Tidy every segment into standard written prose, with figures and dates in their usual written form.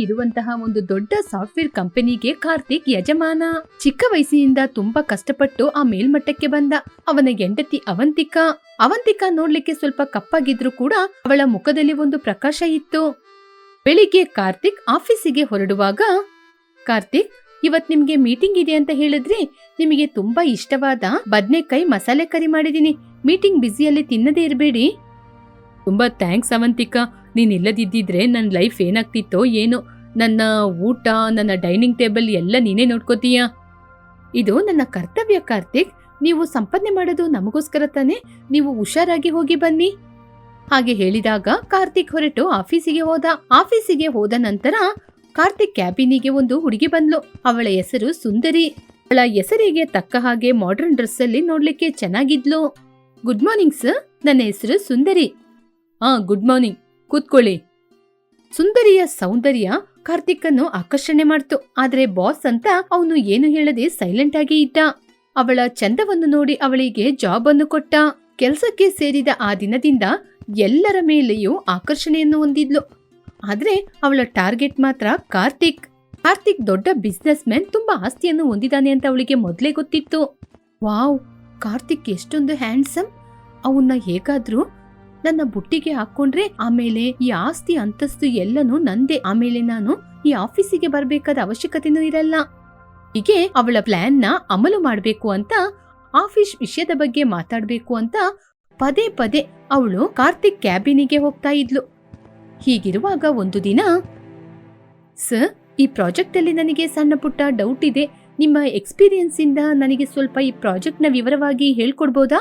ಇರುವಂತಹ ಒಂದು ದೊಡ್ಡ ಸಾಫ್ಟ್ವೇರ್ ಕಂಪನಿಗೆ ಕಾರ್ತಿಕ್ ಯಜಮಾನ. ಚಿಕ್ಕ ವಯಸ್ಸಿನಿಂದ ತುಂಬಾ ಕಷ್ಟಪಟ್ಟು ಆ ಮೇಲ್ಮಟ್ಟಕ್ಕೆ ಬಂದ. ಅವನ ಹೆಂಡತಿ ಅವಂತಿಕಾ ನೋಡ್ಲಿಕ್ಕೆ ಸ್ವಲ್ಪ ಕಪ್ಪಾಗಿದ್ರು ಕೂಡ ಅವಳ ಮುಖದಲ್ಲಿ ಒಂದು ಪ್ರಕಾಶ ಇತ್ತು. ಬೆಳಿಗ್ಗೆ ಕಾರ್ತಿಕ್ ಆಫೀಸಿಗೆ ಹೊರಡುವಾಗ, ಕಾರ್ತಿಕ್, ಇವತ್ ನಿಮ್ಗೆ ಮೀಟಿಂಗ್ ಇದೆ ಅಂತ ಹೇಳಿದ್ರಿ. ನಿಮಗೆ ತುಂಬಾ ಇಷ್ಟವಾದ ಬದ್ನೆಕಾಯಿ ಮಸಾಲೆ ಕರಿ ಮಾಡಿದೀನಿ. ಮೀಟಿಂಗ್ ಬ್ಯುಸಿಯಲ್ಲಿ ತಿನ್ನದೇ ಇರಬೇಡಿ. ತುಂಬಾ ಥ್ಯಾಂಕ್ಸ್ ಅವಂತಿಕಾ. ನೀನ್ ಇಲ್ಲದಿದ್ದಿದ್ರೆ ನನ್ನ ಲೈಫ್ ಏನಾಗ್ತಿತ್ತೋ ಏನೋ. ನನ್ನ ಊಟ, ನನ್ನ ಡೈನಿಂಗ್ ಟೇಬಲ್ ಎಲ್ಲ ನೀನೇ ನೋಡ್ಕೋತೀಯ. ಇದು ನನ್ನ ಕರ್ತವ್ಯ ಕಾರ್ತಿಕ್. ನೀವು ಸಂಪಾದನೆ ಮಾಡೋದು ನಮಗೋಸ್ಕರ ತಾನೆ. ನೀವು ಹುಷಾರಾಗಿ ಹೋಗಿ ಬನ್ನಿ. ಹಾಗೆ ಹೇಳಿದಾಗ ಕಾರ್ತಿಕ್ ಹೊರಟು ಆಫೀಸಿಗೆ ಹೋದ ನಂತರ ಕಾರ್ತಿಕ್ ಕ್ಯಾಬಿನಿಗೆ ಒಂದು ಹುಡುಗಿ ಬಂದ್ಲು. ಅವಳ ಹೆಸರು ಸುಂದರಿ. ಅವಳ ಹೆಸರಿಗೆ ತಕ್ಕ ಹಾಗೆ ಮಾಡರ್ನ್ ಡ್ರೆಸ್ ಅಲ್ಲಿ ನೋಡ್ಲಿಕ್ಕೆ ಚೆನ್ನಾಗಿದ್ಲು. ಗುಡ್ ಮಾರ್ನಿಂಗ್ ಸರ್, ನನ್ನ ಹೆಸರು ಸುಂದರಿ. ಗುಡ್ ಮಾರ್ನಿಂಗ್, ಕೂತ್ಕೊಳ್ಳಿ. ಸುಂದರಿಯ ಸೌಂದರ್ಯ ಕಾರ್ತಿಕ್ ಅನ್ನು ಆಕರ್ಷಣೆ ಮಾಡ್ತು. ಆದ್ರೆ ಬಾಸ್ ಅಂತ ಅವನು ಏನು ಹೇಳದೆ ಸೈಲೆಂಟ್ ಆಗಿ ಇದ್ದ. ಅವಳ ಚಂದವನ್ನು ನೋಡಿ ಅವಳಿಗೆ ಜಾಬ್ ಅನ್ನು ಕೊಟ್ಟ. ಕೆಲಸಕ್ಕೆ ಸೇರಿದ ಆ ದಿನದಿಂದ ಎಲ್ಲರ ಮೇಲೆಯೂ ಆಕರ್ಷಣೆಯನ್ನು ಹೊಂದಿದ್ಲು. ಆದ್ರೆ ಅವಳ ಟಾರ್ಗೆಟ್ ಮಾತ್ರ ಕಾರ್ತಿಕ್ ದೊಡ್ಡ ಬಿಸ್ನೆಸ್ ಮ್ಯಾನ್, ತುಂಬಾ ಆಸ್ತಿಯನ್ನು ಹೊಂದಿದ್ದಾನೆ ಅಂತ ಅವಳಿಗೆ ಮೊದ್ಲೇ ಗೊತ್ತಿತ್ತು. ವಾವ್, ಕಾರ್ತಿಕ್ ಎಷ್ಟೊಂದು ಹ್ಯಾಂಡ್ಸಮ್. ಅವನ್ನ ಹೇಗಾದ್ರೂ ನನ್ನ ಬುಟ್ಟಿಗೆ ಹಾಕೊಂಡ್ರೆ ಆಮೇಲೆ ಈ ಆಸ್ತಿ ಅಂತಸ್ತು ಎಲ್ಲನೂ ನಂದೇ. ಆಮೇಲೆ ನಾನು ಈ ಆಫೀಸಿಗೆ ಬರ್ಬೇಕಾದ ಅವಶ್ಯಕತೆನೂ ಇರಲ್ಲ. ಹೀಗೆ ಅವಳ ಪ್ಲಾನ್ ನ ಅಮಲು ಮಾಡ್ಬೇಕು ಅಂತ, ಆಫೀಸ್ ವಿಷಯದ ಬಗ್ಗೆ ಮಾತಾಡ್ಬೇಕು ಅಂತ ಪದೇ ಪದೇ ಅವಳು ಕಾರ್ತಿಕ್ ಕ್ಯಾಬಿನಿಗೆ ಹೋಗ್ತಾ ಇದ್ಲು. ಹೀಗಿರುವಾಗ ಒಂದು ದಿನ, ಸರ್, ಈ ಪ್ರಾಜೆಕ್ಟ್ ಅಲ್ಲಿ ನನಗೆ ಸಣ್ಣ ಪುಟ್ಟ ಡೌಟ್ ಇದೆ. ನಿಮ್ಮ ಎಕ್ಸ್ಪೀರಿಯನ್ಸ್ ಇಂದ ನನಗೆ ಸ್ವಲ್ಪ ಈ ಪ್ರಾಜೆಕ್ಟ್ ನ ವಿವರವಾಗಿ ಹೇಳ್ಕೊಡ್ಬೋದಾ?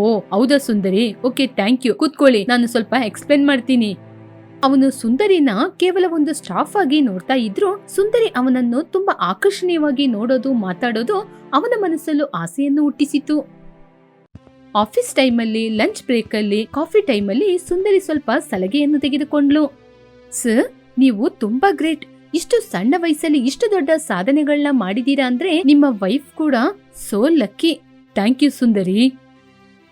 ಓ ಹೌದಾ ಸುಂದರಿ, ಓಕೆ, ಥ್ಯಾಂಕ್ ಯು. ಕೂತ್ಕೊಳ್ಳಿ, ನಾನು ಸ್ವಲ್ಪ ಎಕ್ಸ್ಪ್ಲೇನ್ ಮಾಡ್ತೀನಿ. ಅವನು ಸುಂದರಿನ ಕೇವಲ ಒಂದು ಸ್ಟಾಫ್ ಆಗಿ ನೋಡ್ತಾ ಇದ್ರು. ಸುಂದರಿ ಅವನನ್ನು ತುಂಬಾ ಆಕರ್ಷಣೀಯವಾಗಿ ನೋಡೋದು, ಮಾತಾಡೋದು ಅವನ ಮನಸ್ಸಲ್ಲೂ ಆಸೆಯನ್ನು ಹುಟ್ಟಿಸಿತು. ಆಫೀಸ್ ಟೈಮಲ್ಲಿ, ಲಂಚ್ ಬ್ರೇಕ್ ಅಲ್ಲಿ, ಕಾಫಿ ಟೈಮಲ್ಲಿ ಸುಂದರಿ ಸ್ವಲ್ಪ ಸಲಹೆಯನ್ನು ತೆಗೆದುಕೊಂಡ್ಲು. ಸರ್, ನೀವು ತುಂಬಾ ಗ್ರೇಟ್. ಇಷ್ಟು ಸಣ್ಣ ವಯಸ್ಸಲ್ಲಿ ಇಷ್ಟು ದೊಡ್ಡ ಸಾಧನೆಗಳನ್ನ ಮಾಡಿದೀರಾ ಅಂದ್ರೆ ನಿಮ್ಮ ವೈಫ್ ಕೂಡ ಸೋ ಲಕ್ಕಿ. ಥ್ಯಾಂಕ್ ಯು ಸುಂದರಿ.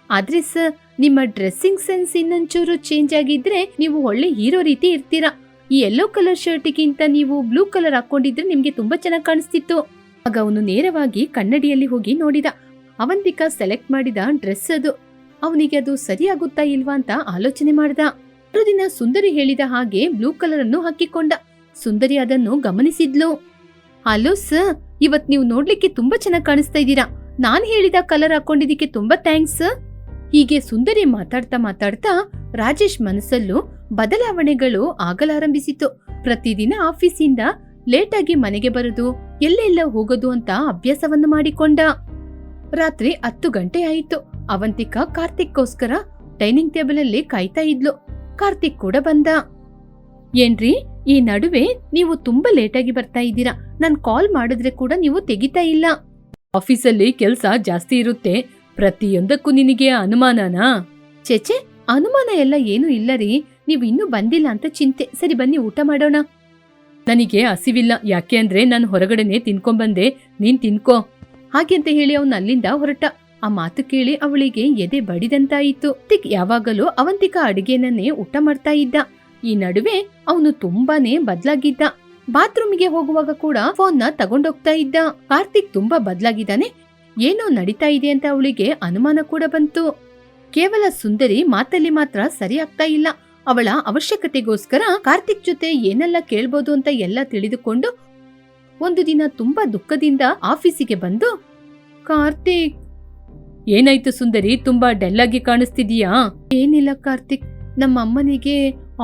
ಆದ್ರೆ ಸರ್, ನಿಮ್ಮ ಡ್ರೆಸ್ಸಿಂಗ್ ಸೆನ್ಸ್ ಇನ್ನೊಂಚೂರು ಚೇಂಜ್ ಆಗಿದ್ರೆ ನೀವು ಒಳ್ಳೆ ಹೀರೋ ರೀತಿ ಇರ್ತೀರಾ. ಈ ಯೆಲ್ಲೋ ಕಲರ್ ಶರ್ಟಿಗಿಂತ ನೀವು ಬ್ಲೂ ಕಲರ್ ಹಾಕೊಂಡಿದ್ರೆ ನಿಮ್ಗೆ ತುಂಬಾ ಚೆನ್ನಾಗಿ ಕಾಣಿಸ್ತಿತ್ತು. ಆಗ ಅವನು ನೇರವಾಗಿ ಕನ್ನಡಿಯಲ್ಲಿ ಹೋಗಿ ನೋಡಿದ. ಅವಂತಿಕಾ ಸೆಲೆಕ್ಟ್ ಮಾಡಿದ ಡ್ರೆಸ್ ಅದು. ಅವನಿಗೆ ಅದು ಸರಿಯಾಗುತ್ತಾ ಇಲ್ವಾ ಅಂತ ಆಲೋಚನೆ ಮಾಡ್ದ. ಮರುದಿನ ಸುಂದರಿ ಹೇಳಿದ ಹಾಗೆ ಬ್ಲೂ ಕಲರ್ ಅನ್ನು ಹಾಕಿಕೊಂಡ. ಸುಂದರಿ ಅದನ್ನು ಗಮನಿಸಿದ್ಲು. ಹಲೋ ಸರ್, ಇವತ್ ನೀವು ನೋಡ್ಲಿಕ್ಕೆ ತುಂಬಾ ಚೆನ್ನಾಗಿ ಕಾಣಿಸ್ತಾ ಇದ್ದೀರಾ. ನಾನ್ ಹೇಳಿದ ಕಲರ್ ಹಾಕೊಂಡಿದ್ದಕ್ಕೆ ತುಂಬಾ ಥ್ಯಾಂಕ್ಸ್ ಸರ್. ಹೀಗೆ ಸುಂದರಿ ಮಾತಾಡ್ತಾ ರಾಜೇಶ್ ಮನಸ್ಸಲ್ಲೂ ಬದಲಾವಣೆಗಳು ಆಗಲಾರಂಭಿಸಿತು. ಪ್ರತಿದಿನ ಆಫೀಸಿಂದ ಲೇಟ್ ಆಗಿ ಮನೆಗೆ ಬರೋದು, ಎಲ್ಲೆಲ್ಲ ಹೋಗೋದು ಅಂತ ಅಭ್ಯಾಸವನ್ನು ಮಾಡಿಕೊಂಡ. ರಾತ್ರಿ 10 ಗಂಟೆ ಆಯಿತು. ಅವಂತಿಕಾ ಕಾರ್ತಿಕ್ಗೋಸ್ಕರ ಡೈನಿಂಗ್ ಟೇಬಲ್ ಅಲ್ಲಿ ಕಾಯ್ತಾ ಇದ್ಲು. ಕಾರ್ತಿಕ್ ಕೂಡ ಬಂದ. ಏನ್ರಿ, ಈ ನಡುವೆ ನೀವು ತುಂಬಾ ಲೇಟ್ ಆಗಿ ಬರ್ತಾ ಇದ್ದೀರಾ. ನಾನ್ ಕಾಲ್ ಮಾಡಿದ್ರೆ ಕೂಡ ನೀವು ತೆಗಿತಾ ಇಲ್ಲ. ಆಫೀಸಲ್ಲಿ ಕೆಲ್ಸ ಜಾಸ್ತಿ ಇರುತ್ತೆ. ಪ್ರತಿಯೊಂದಕ್ಕೂ ನಿನಗೆ ಅನುಮಾನನಾ? ಚೇಚೆ, ಅನುಮಾನ ಎಲ್ಲ ಏನು ಇಲ್ಲ ರೀ. ನೀವು ಇನ್ನೂ ಬಂದಿಲ್ಲ ಅಂತ ಚಿಂತೆ. ಸರಿ, ಬನ್ನಿ ಊಟ ಮಾಡೋಣ. ನನಗೆ ಹಸಿವಿಲ್ಲ, ಯಾಕೆ ಅಂದ್ರೆ ನಾನು ಹೊರಗಡೆನೆ ತಿನ್ಕೊಂಡ್ಬಂದೆ. ನೀನ್ ತಿನ್ಕೋ. ಹಾಗೆ ಅಂತ ಹೇಳಿ ಅವನು ಅಲ್ಲಿಂದ ಹೊರಟ. ಆ ಮಾತು ಕೇಳಿ ಅವಳಿಗೆ ಎದೆ ಬಡಿದಂತಾಯಿತು. ಯಾವಾಗಲೂ ಅವಂತಿಕಾ ಅಡಿಗೆನನ್ನೇ ಊಟ ಮಾಡ್ತಾ ಇದ್ದ. ಈ ನಡುವೆ ಅವನು ತುಂಬಾನೇ ಬದ್ಲಾಗಿದ್ದ. ಬಾತ್ರೂಮಿಗೆ ಹೋಗುವಾಗ ಕೂಡ ಫೋನ್ ನ ತಗೊಂಡೋಗ್ತಾ ಇದ್ದ. ಕಾರ್ತಿಕ್ ತುಂಬಾ ಬದ್ಲಾಗಿದ್ದಾನೆ, ಏನೋ ನಡೀತಾ ಇದೆ ಅಂತ ಅವಳಿಗೆ ಅನುಮಾನ ಕೂಡ ಬಂತು. ಕೇವಲ ಸುಂದರಿ ಮಾತಲ್ಲಿ ಮಾತ್ರ ಸರಿ ಆಗ್ತಾ ಇಲ್ಲ. ಅವಳ ಅವಶ್ಯಕತೆಗೋಸ್ಕರ ಕಾರ್ತಿಕ್ ಜೊತೆ ಏನೆಲ್ಲ ಕೇಳ್ಬೋದು ಅಂತ ಎಲ್ಲ ತಿಳಿದುಕೊಂಡು ಒಂದು ದಿನ ತುಂಬಾ ದುಃಖದಿಂದ ಆಫೀಸಿಗೆ ಬಂದು, ಕಾರ್ತಿಕ್. ಏನಾಯ್ತು ಸುಂದರಿ, ತುಂಬಾ ಡಲ್ ಆಗಿ ಕಾಣಿಸ್ತಿದೀಯಾ? ಏನಿಲ್ಲ ಕಾರ್ತಿಕ್, ನಮ್ಮ ಅಮ್ಮನಿಗೆ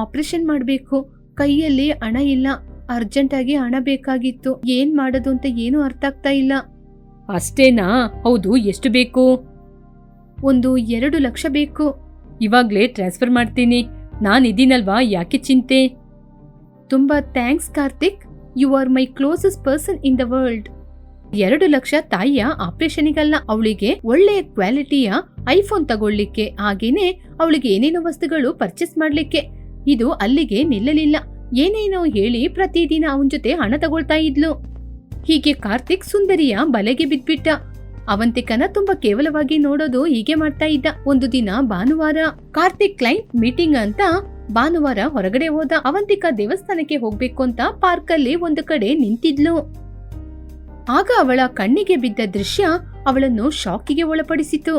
ಆಪರೇಷನ್ ಮಾಡ್ಬೇಕು. ಕೈಯಲ್ಲಿ ಹಣ ಇಲ್ಲ, ಅರ್ಜೆಂಟ್ ಆಗಿ ಹಣ ಬೇಕಾಗಿತ್ತು. ಏನ್ ಮಾಡೋದು ಅಂತ ಏನು ಅರ್ಥ ಆಗ್ತಾ ಇಲ್ಲ. ಅಷ್ಟೇನಾ? ಹೌದು, ಎಷ್ಟು ಬೇಕು? ಒಂದು 2 ಲಕ್ಷ ಬೇಕು. ಇವಾಗ್ಲೇ ಟ್ರಾನ್ಸ್ಫರ್ ಮಾಡ್ತೀನಿ. ನಾನಿದ್ದೀನಲ್ವಾ, ಯಾಕೆ ಚಿಂತೆ? ತುಂಬಾ thanks Karthik, you are my closest person in the world. 2 lakh ತಾಯಿಯ ಆಪರೇಷನಿಗಲ್ಲ, ಅವಳಿಗೆ ಒಳ್ಳೆಯ ಕ್ವಾಲಿಟಿಯ ಐಫೋನ್ ತಗೊಳ್ಳಿಕ್ಕೆ, ಹಾಗೇನೆ ಅವಳಿಗೆ ಏನೇನೋ ವಸ್ತುಗಳು ಪರ್ಚೇಸ್ ಮಾಡ್ಲಿಕ್ಕೆ. ಇದು ಅಲ್ಲಿಗೆ ನಿಲ್ಲಲಿಲ್ಲ. ಏನೇನೋ ಹೇಳಿ ಪ್ರತಿದಿನ ಅವನ ಜೊತೆ ಹಣ ತಗೊಳ್ತಾ ಇದ್ಲು. ಹೀಗೆ ಕಾರ್ತಿಕ್ ಸುಂದರಿಯ ಬಲೆಗೆ ಬಿದ್ಬಿಟ್ಟ. ಅವಂತಿಕನ ತುಂಬಾ ಕೇವಲವಾಗಿ ನೋಡೋದು ಹೀಗೆ ಮಾಡ್ತಾ ಇದ್ದ. ಒಂದು ದಿನ ಭಾನುವಾರ ಕಾರ್ತಿಕ್ ಕ್ಲೈಂಟ್ ಮೀಟಿಂಗ್ ಅಂತ ಭಾನುವಾರ ಹೊರಗಡೆ ಹೋದ. ಅವಂತಿಕಾ ದೇವಸ್ಥಾನಕ್ಕೆ ಹೋಗ್ಬೇಕು ಅಂತ ಪಾರ್ಕಲ್ಲಿ ಒಂದು ಕಡೆ ನಿಂತಿದ್ಲು. ಆಗ ಅವಳ ಕಣ್ಣಿಗೆ ಬಿದ್ದ ದೃಶ್ಯ ಅವಳನ್ನು ಶಾಕಿಗೆ ಒಳಪಡಿಸಿತು.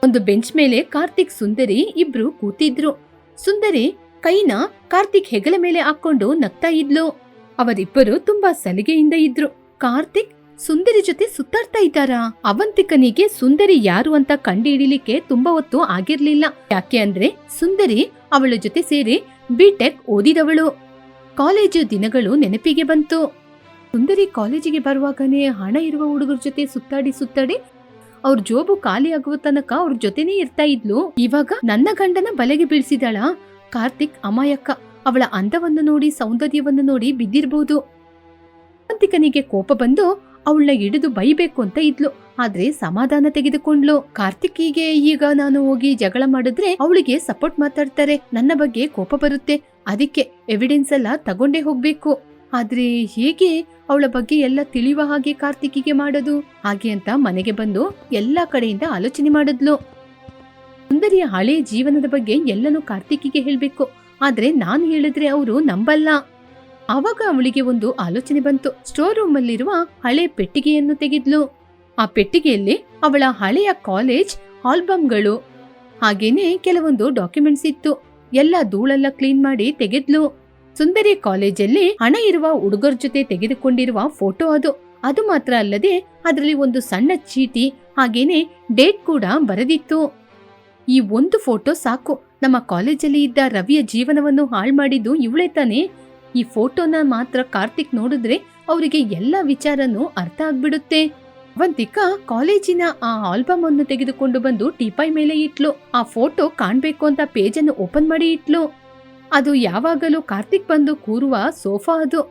ಒಂದು ಬೆಂಚ್ ಮೇಲೆ ಕಾರ್ತಿಕ್ ಸುಂದರಿ ಇಬ್ರು ಕೂತಿದ್ರು. ಸುಂದರಿ ಕೈನ ಕಾರ್ತಿಕ್ ಹೆಗಲ ಮೇಲೆ ಹಾಕೊಂಡು ನಗ್ತಾ ಇದ್ಲು. ಅವರಿಬ್ಬರು ತುಂಬಾ ಸಲಿಗೆಯಿಂದ ಇದ್ರು. ಕಾರ್ತಿಕ್ ಸುಂದರಿ ಜೊತೆ ಸುತ್ತಾಡ್ತಾ ಇದ್ದಾರಾ? ಅವಂತಿಕನಿಗೆ ಸುಂದರಿ ಯಾರು ಅಂತ ಕಂಡುಹಿಡಿಲಿಕ್ಕೆ ತುಂಬಾ ಹೊತ್ತು ಆಗಿರ್ಲಿಲ್ಲ. ಯಾಕೆ ಅಂದ್ರೆ ಸುಂದರಿ ಅವಳ ಜೊತೆ ಸೇರಿ ಬಿಟೆಕ್ ಓದಿದವಳು. ಕಾಲೇಜು ದಿನಗಳು ನೆನಪಿಗೆ ಬಂತು. ಸುಂದರಿ ಕಾಲೇಜಿಗೆ ಬರುವಾಗನೇ ಹಣ ಇರುವ ಹುಡುಗರ ಜೊತೆ ಸುತ್ತಾಡಿ ಅವ್ರ ಜೋಬು ಖಾಲಿ ಆಗುವ ತನಕ ಅವ್ರ ಜೊತೆನೇ ಇರ್ತಾ ಇದ್ಲು. ಇವಾಗ ನನ್ನ ಗಂಡನ ಬಲೆಗೆ ಬೀಳ್ಸಿದಾಳ. ಕಾರ್ತಿಕ್ ಅಮಾಯಕ. ಅವಳ ಅಂದವನ್ನು ನೋಡಿ, ಸೌಂದರ್ಯವನ್ನು ನೋಡಿ ಬಿದ್ದಿರ್ಬೋದು. ಅವಂತಿಕನಿಗೆ ಕೋಪ ಬಂದು ಅವಳನ್ನ ಹಿಡಿದು ಬೈಬೇಕು ಅಂತ ಇದ್ಲು. ಆದ್ರೆ ಸಮಾಧಾನ ತೆಗೆದುಕೊಂಡ್ಲು. ಕಾರ್ತಿಕ್ಕಿಗೆ ಈಗ ನಾನು ಹೋಗಿ ಜಗಳ ಮಾಡಿದ್ರೆ ಅವಳಿಗೆ ಸಪೋರ್ಟ್ ಮಾತಾಡ್ತಾರೆ, ನನ್ನ ಬಗ್ಗೆ ಕೋಪ ಬರುತ್ತೆ. ಅದಕ್ಕೆ ಎವಿಡೆನ್ಸ್ ಎಲ್ಲ ತಗೊಂಡೇ ಹೋಗ್ಬೇಕು. ಆದ್ರೆ ಹೇಗೆ ಅವಳ ಬಗ್ಗೆ ಎಲ್ಲ ತಿಳಿಯುವ ಹಾಗೆ ಕಾರ್ತಿಕ್ಕಿಗೆ ಮಾಡೋದು? ಹಾಗೆ ಅಂತ ಮನೆಗೆ ಬಂದು ಎಲ್ಲಾ ಕಡೆಯಿಂದ ಆಲೋಚನೆ ಮಾಡಿದ್ಲು. ಸುಂದರಿಯ ಹಳೆಯ ಜೀವನದ ಬಗ್ಗೆ ಎಲ್ಲನೂ ಕಾರ್ತಿಕ್ಕಿಗೆ ಹೇಳ್ಬೇಕು. ಆದ್ರೆ ನಾನು ಹೇಳಿದ್ರೆ ಅವರು ನಂಬಲ್ಲ. ಆವಾಗ ಅವಳಿಗೆ ಒಂದು ಆಲೋಚನೆ ಬಂತು. ಸ್ಟೋರ್ ರೂಮ್ ಅಲ್ಲಿರುವ ಹಳೆ ಪೆಟ್ಟಿಗೆಯನ್ನು ತೆಗೆದ್ಲು. ಆ ಪೆಟ್ಟಿಗೆಯಲ್ಲಿ ಅವಳ ಹಳೆಯ ಕಾಲೇಜ್ ಆಲ್ಬಮ್ಗಳು ಹಾಗೇನೆ ಕೆಲವೊಂದು ಡಾಕ್ಯುಮೆಂಟ್ಸ್ ಇತ್ತು. ಎಲ್ಲ ಧೂಳೆಲ್ಲ ಕ್ಲೀನ್ ಮಾಡಿ ತೆಗೆದ್ಲು. ಸುಂದರಿ ಕಾಲೇಜಲ್ಲಿ ಹಣ ಇರುವ ಹುಡುಗರ ಜೊತೆ ತೆಗೆದುಕೊಂಡಿರುವ ಫೋಟೋ ಅದು ಮಾತ್ರ ಅಲ್ಲದೆ ಅದರಲ್ಲಿ ಒಂದು ಸಣ್ಣ ಚೀಟಿ ಹಾಗೇನೆ ಡೇಟ್ ಕೂಡ ಬರೆದಿತ್ತು. ಈ ಒಂದು ಫೋಟೋ ಸಾಕು, ನಮ್ಮ ಕಾಲೇಜಲ್ಲಿ ಇದ್ದ ರವಿಯ ಜೀವನವನ್ನು ಹಾಳು ಮಾಡಿದ್ದು ಇವಳೇ ತಾನೆ. ಈ ಫೋಟೋನ ಮಾತ್ರ ಕಾರ್ತಿಕ್ ನೋಡಿದ್ರೆ ಅವರಿಗೆ ಎಲ್ಲ ವಿಚಾರನೂ ಅರ್ಥ ಆಗ್ಬಿಡುತ್ತೆ. ಅವಂತಿಕಾ ಕಾಲೇಜಿನ ಆ ಆಲ್ಬಮ್ ಅನ್ನು ತೆಗೆದುಕೊಂಡು ಬಂದು ಟೀಪಾಯ್ ಮೇಲೆ ಇಟ್ಲು. ಆ ಫೋಟೋ ಕಾಣ್ಬೇಕು ಅಂತ ಪೇಜ್ ಅನ್ನು ಓಪನ್ ಮಾಡಿ ಇಟ್ಲು. ಅದು ಯಾವಾಗಲೂ ಕಾರ್ತಿಕ್ ಬಂದು ಕೂರುವ ಸೋಫಾ ಅದು.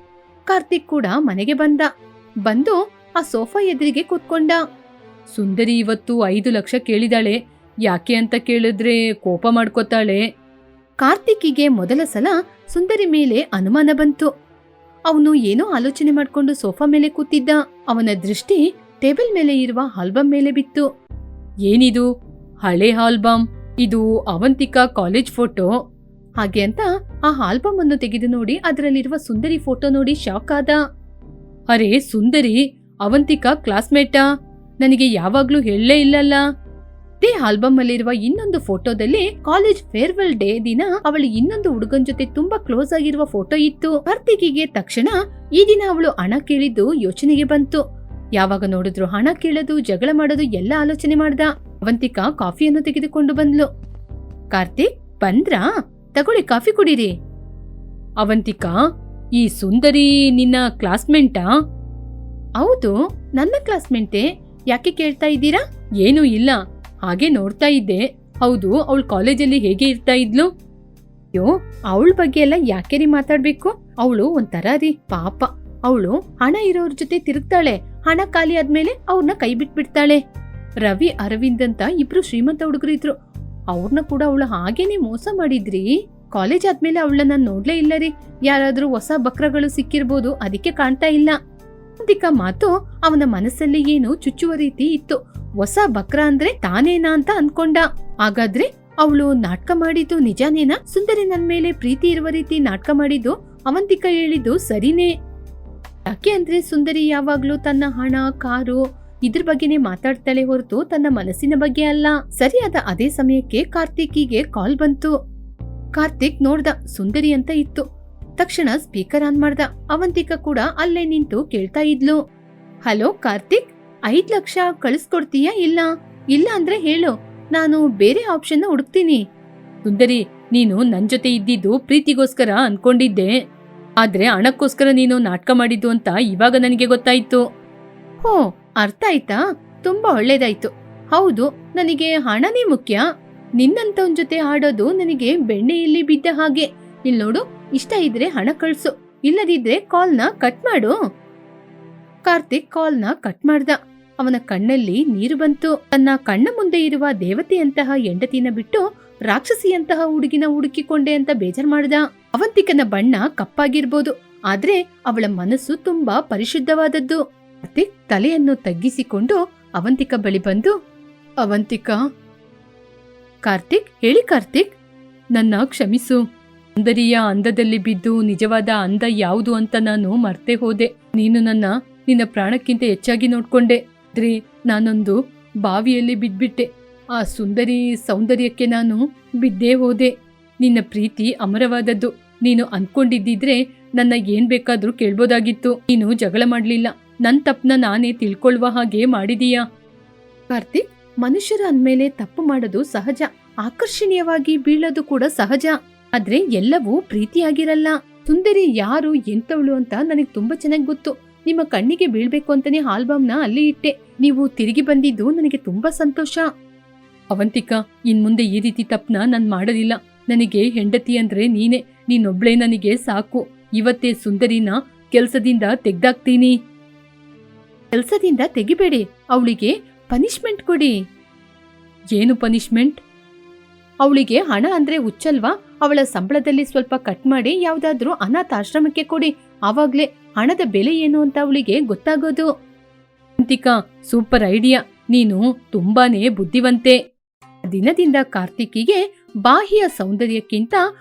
ಕಾರ್ತಿಕ್ ಕೂಡ ಮನೆಗೆ ಬಂದು ಆ ಸೋಫಾ ಎದುರಿಗೆ ಕೂತ್ಕೊಂಡ. ಸುಂದರಿ ಇವತ್ತು 5 ಲಕ್ಷ ಕೇಳಿದಾಳೆ. ಯಾಕೆ ಅಂತ ಕೇಳಿದ್ರೆ ಕೋಪ ಮಾಡ್ಕೋತಾಳೆ. ಕಾರ್ತಿಕ್ಕಿಗೆ ಮೊದಲ ಸಲ ಸುಂದರಿ ಮೇಲೆ ಅನುಮಾನ ಬಂತು. ಅವನು ಏನೋ ಆಲೋಚನೆ ಮಾಡ್ಕೊಂಡು ಸೋಫಾ ಮೇಲೆ ಕೂತಿದ್ದ. ಅವನ ದೃಷ್ಟಿ ಟೇಬಲ್ ಮೇಲೆ ಇರುವ ಆಲ್ಬಮ್ ಮೇಲೆ ಬಿತ್ತು. ಏನಿದು? ಹಳೆ ಆಲ್ಬಮ್. ಇದು ಅವಂತಿಕಾ ಕಾಲೇಜ್ ಫೋಟೋ. ಹಾಗೆ ಅಂತ ಆ ಆಲ್ಬಮ್ ಅನ್ನು ತೆಗೆದು ನೋಡಿ ಅದರಲ್ಲಿರುವ ಸುಂದರಿ ಫೋಟೋ ನೋಡಿ ಶಾಕ್ ಆದ. ಅರೆ ಸುಂದರಿ ಅವಂತಿಕಾ ಕ್ಲಾಸ್ಮೇಟಾ? ನನಗೆ ಯಾವಾಗ್ಲೂ ಹೇಳಲೇ ಇಲ್ಲಲ್ಲ. ಅದೇ ಆಲ್ಬಮ್ ಅಲ್ಲಿರುವ ಇನ್ನೊಂದು ಫೋಟೋದಲ್ಲಿ ಕಾಲೇಜ್ ಫೇರ್ವೆಲ್ ಡೇ ದಿನ ಅವಳು ಇನ್ನೊಂದು ಹುಡುಗನ್ ಜೊತೆ ತುಂಬಾ ಕ್ಲೋಸ್ ಆಗಿರುವ ಫೋಟೋ ಇತ್ತು. ಕಾರ್ತಿಕ್ಕಿಗೆ ತಕ್ಷಣ ಈ ದಿನ ಅವಳು ಹಣ ಕೇಳಿದ್ದು ಯೋಚನೆಗೆ ಬಂತು. ಯಾವಾಗ ನೋಡಿದ್ರು ಹಣ ಕೇಳೋದು, ಜಗಳ ಮಾಡೋದು ಎಲ್ಲ ಆಲೋಚನೆ ಮಾಡ್ದ. ಅವಂತಿಕಾ ಕಾಫಿಯನ್ನು ತೆಗೆದುಕೊಂಡು ಬಂದ್ಲು. ಕಾರ್ತಿಕ್ ಬಂದ್ರಾ? ತಗೊಳ್ಳಿ ಕಾಫಿ ಕುಡೀರಿ. ಅವಂತಿಕಾ, ಈ ಸುಂದರಿ ನಿನ್ನ ಕ್ಲಾಸ್ಮೇಟಾ? ಹೌದು, ನನ್ನ ಕ್ಲಾಸ್ಮೇಟೇ. ಯಾಕೆ ಕೇಳ್ತಾ ಇದ್ದೀರಾ? ಏನೂ ಇಲ್ಲ, ಹಾಗೆ ನೋಡ್ತಾ ಇದ್ದೆ. ಹೌದು, ಅವಳು ಕಾಲೇಜಲ್ಲಿ ಹೇಗೆ ಇರ್ತಾ ಇದ್ಲು? ಅಯ್ಯೋ, ಅವಳ ಬಗ್ಗೆ ಎಲ್ಲ ಯಾಕೆ ಮಾತಾಡ್ಬೇಕು? ಅವಳು ಒಂಥರ ರೀ, ಪಾಪ. ಅವಳು ಹಣ ಇರೋರ್ ಜೊತೆ ತಿರುಗ್ತಾಳೆ. ಹಣ ಖಾಲಿ ಆದ್ಮೇಲೆ ಅವ್ರನ್ನ ಕೈ ಬಿಟ್ಬಿಡ್ತಾಳೆ. ರವಿ, ಅರವಿಂದ್ ಅಂತ ಇಬ್ರು ಶ್ರೀಮಂತ ಹುಡುಗರು ಇದ್ರು. ಅವ್ರನ್ನ ಕೂಡ ಅವಳು ಹಾಗೇನೆ ಮೋಸ ಮಾಡಿದ್ರಿ. ಕಾಲೇಜ್ ಆದ್ಮೇಲೆ ಅವಳನ್ನ ನಾನ್ ನೋಡ್ಲೇ ಇಲ್ಲ ರೀ. ಯಾರಾದ್ರೂ ಹೊಸ ಬಕ್ರಗಳು ಸಿಕ್ಕಿರ್ಬೋದು, ಅದಕ್ಕೆ ಕಾಣ್ತಾ ಇಲ್ಲ. ಅವಂತಿಕಾ ಮಾತು ಅವನ ಮನಸ್ಸಲ್ಲಿ ಏನು ಚುಚ್ಚುವ ರೀತಿ ಇತ್ತು. ಹೊಸ ಬಕ್ರ ಅಂದ್ರೆ ತಾನೇನಾ ಅಂತ ಅನ್ಕೊಂಡ. ಹಾಗಾದ್ರೆ ಅವಳು ನಾಟಕ ಮಾಡಿದ್ದು ನಿಜಾನೇನಾ? ಸುಂದರಿ ನನ್ ಮೇಲೆ ಪ್ರೀತಿ ಇರುವ ರೀತಿ ನಾಟಕ ಮಾಡಿದ್ದು ಅವಂತಿಕಾ ಹೇಳಿದ್ದು ಸರಿನೇ. ಯಾಕೆ ಅಂದ್ರೆ ಸುಂದರಿ ಯಾವಾಗ್ಲೂ ತನ್ನ ಹಣ, ಕಾರು ಇದ್ರ ಬಗ್ಗೆನೇ ಮಾತಾಡ್ತಾಳೆ ಹೊರತು ತನ್ನ ಮನಸ್ಸಿನ ಬಗ್ಗೆ ಅಲ್ಲ. ಸರಿಯಾದ ಅದೇ ಸಮಯಕ್ಕೆ ಕಾರ್ತಿಕ್ಕಿಗೆ ಕಾಲ್ ಬಂತು. ಕಾರ್ತಿಕ್ ನೋಡ್ದ, ಸುಂದರಿ ಅಂತ ಇತ್ತು. ತಕ್ಷಣ ಸ್ಪೀಕರ್ ಆನ್ ಮಾಡ್ದ. ಅವಂತಿಕಾ ಕೂಡ ಅಲ್ಲೇ ನಿಂತು ಕೇಳ್ತಾ ಇದ್ಲು. ಹಲೋ ಕಾರ್ತಿಕ್, 5 ಲಕ್ಷ ಕಳಿಸ್ಕೊಡ್ತೀಯಾ? ಇಲ್ಲ ಅಂದ್ರೆ ಹೇಳು, ನಾನು ಬೇರೆ ಆಪ್ಷನ್ ಹುಡುಕ್ತೀನಿ. ಸುಂದರಿ, ನೀನು ನನ್ ಜೊತೆ ಇದ್ದಿದ್ದು ಪ್ರೀತಿಗೋಸ್ಕರ ಅನ್ಕೊಂಡಿದ್ದೆ. ಆದ್ರೆ ಹಣಕ್ಕೋಸ್ಕರ ನೀನು ನಾಟಕ ಮಾಡಿದ್ದು ಅಂತ ಇವಾಗ ನನಗೆ ಗೊತ್ತಾಯ್ತು. ಹೋ, ಅರ್ಥ ಆಯ್ತಾ? ತುಂಬಾ ಒಳ್ಳೇದಾಯ್ತು. ಹೌದು, ನನಗೆ ಹಣನೇ ಮುಖ್ಯ. ನಿನ್ನಂತವನ್ ಜೊತೆ ಆಡೋದು ನನಗೆ ಬೆಣ್ಣೆಯಲ್ಲಿ ಬಿದ್ದ ಹಾಗೆ. ಇಲ್ ನೋಡು, ಇಷ್ಟ ಇದ್ರೆ ಹಣ ಕಳ್ಸು, ಇಲ್ಲದಿದ್ರೆ ಕಾಲ್ನ ಕಟ್ ಮಾಡು. ಕಾರ್ತಿಕ್ ಕಾಲ್ನ ಕಟ್ ಮಾಡ್ದ. ಅವನ ಕಣ್ಣಲ್ಲಿ ನೀರು ಬಂತು. ತನ್ನ ಕಣ್ಣ ಮುಂದೆ ಇರುವ ದೇವತೆಯಂತಹ ಹೆಂಡತಿನ ಬಿಟ್ಟು ರಾಕ್ಷಸಿಯಂತಹ ಹುಡುಗಿನ ಹುಡುಕಿಕೊಂಡೆ ಅಂತ ಬೇಜಾರ್ ಮಾಡ್ದ. ಅವಂತಿಕನ ಬಣ್ಣ ಕಪ್ಪಾಗಿರ್ಬೋದು, ಆದ್ರೆ ಅವಳ ಮನಸ್ಸು ತುಂಬಾ ಪರಿಶುದ್ಧವಾದದ್ದು. ಕಾರ್ತಿಕ್ ತಲೆಯನ್ನು ತಗ್ಗಿಸಿಕೊಂಡು ಅವಂತಿಕಾ ಬಳಿ ಬಂದು, ಅವಂತಿಕಾ. ಕಾರ್ತಿಕ್, ಹೇಳಿ ಕಾರ್ತಿಕ್, ನನ್ನ ಕ್ಷಮಿಸು. ಸುಂದರಿಯ ಅಂದದಲ್ಲಿ ಬಿದ್ದು ನಿಜವಾದ ಅಂದ ಯಾವುದು ಅಂತ ನಾನು ಮರ್ತೆ ಹೋದೆ. ನೀನು ನಿನ್ನ ಪ್ರಾಣಕ್ಕಿಂತ ಹೆಚ್ಚಾಗಿ ನೋಡ್ಕೊಂಡೆ. ಆದ್ರೆ ನಾನೊಂದು ಬಾವಿಯಲ್ಲಿ ಬಿದ್ಬಿಟ್ಟೆ. ಆ ಸುಂದರಿ ಸೌಂದರ್ಯಕ್ಕೆ ನಾನು ಬಿದ್ದೇ ಹೋದೆ. ನಿನ್ನ ಪ್ರೀತಿ ಅಮರವಾದದ್ದು. ನೀನು ಅನ್ಕೊಂಡಿದ್ದಿದ್ರೆ ನನ್ನ ಏನ್ ಬೇಕಾದ್ರೂ ಕೇಳ್ಬೋದಾಗಿತ್ತು. ನೀನು ಜಗಳ ಮಾಡ್ಲಿಲ್ಲ. ನನ್ ತಪ್ಪನ್ನ ನಾನೇ ತಿಳ್ಕೊಳ್ಳುವ ಹಾಗೆ ಮಾಡಿದೀಯಾ. ಕಾರ್ತಿಕ್, ಮನುಷ್ಯರ ಅಂದ್ಮೇಲೆ ತಪ್ಪು ಮಾಡೋದು ಸಹಜ, ಆಕರ್ಷಣೀಯವಾಗಿ ಬೀಳೋದು ಕೂಡ ಸಹಜ. ಆದ್ರೆ ಎಲ್ಲವೂ ಪ್ರೀತಿಯಾಗಿರಲ್ಲ. ಸುಂದರಿ ಯಾರು ಎಂತವಳು ಅಂತ ನನಗೆ ತುಂಬಾ ಚೆನ್ನಾಗಿ ಗೊತ್ತು. ನಿಮ್ಮ ಕಣ್ಣಿಗೆ ಬೀಳ್ಬೇಕು ಅಂತಾನೆ ಆಲ್ಬಮ್ನ ಅಲ್ಲಿ ಇಟ್ಟೆ. ನೀವು ತಿರುಗಿ ಬಂದಿದ್ದು ನನಗೆ ತುಂಬಾ ಸಂತೋಷ. ಅವಂತಿಕಾ, ಇನ್ಮುಂದೆ ಈ ರೀತಿ ತಪ್ಪನ ನಾನ್ ಮಾಡೋದಿಲ್ಲ. ನನಗೆ ಹೆಂಡತಿ ಅಂದ್ರೆ ನೀನೇ. ನೀನೊಬ್ಳೇ ನನಗೆ ಸಾಕು. ಇವತ್ತೇ ಸುಂದರಿನ ಕೆಲ್ಸದಿಂದ ತೆಗ್ದಾಕ್ತೀನಿ. ಕೆಲ್ಸದಿಂದ ತೆಗಿಬೇಡಿ, ಅವಳಿಗೆ ಪನಿಷ್ಮೆಂಟ್ ಕೊಡಿ. ಏನು ಪನಿಷ್ಮೆಂಟ್? ಅವಳಿಗೆ ಹಣ ಅಂದ್ರೆ ಹುಚ್ಚಲ್ವಾ? ಅವಳ ಸಂಬಳದಲ್ಲಿ ಸ್ವಲ್ಪ ಕಟ್ ಮಾಡಿ ಯಾವ್ದಾದ್ರೂ ಅನಾಥಾಶ್ರಮಕ್ಕೆ ಕೊಡಿ. ಆವಾಗ್ಲೇ ಹಣದ ಬೆಲೆ ಏನು ಅಂತ ಅವಳಿಗೆ ಗೊತ್ತಾಗೋದು. Avantika, super idea. ನೀನು ತುಂಬಾನೇ ಬುದ್ಧಿವಂತೆ. ದಿನದಿಂದ ಕಾರ್ತಿಕ್ಕಿಗೆ ಬಾಹ್ಯ ಸೌಂದರ್ಯಕ್ಕಿಂತ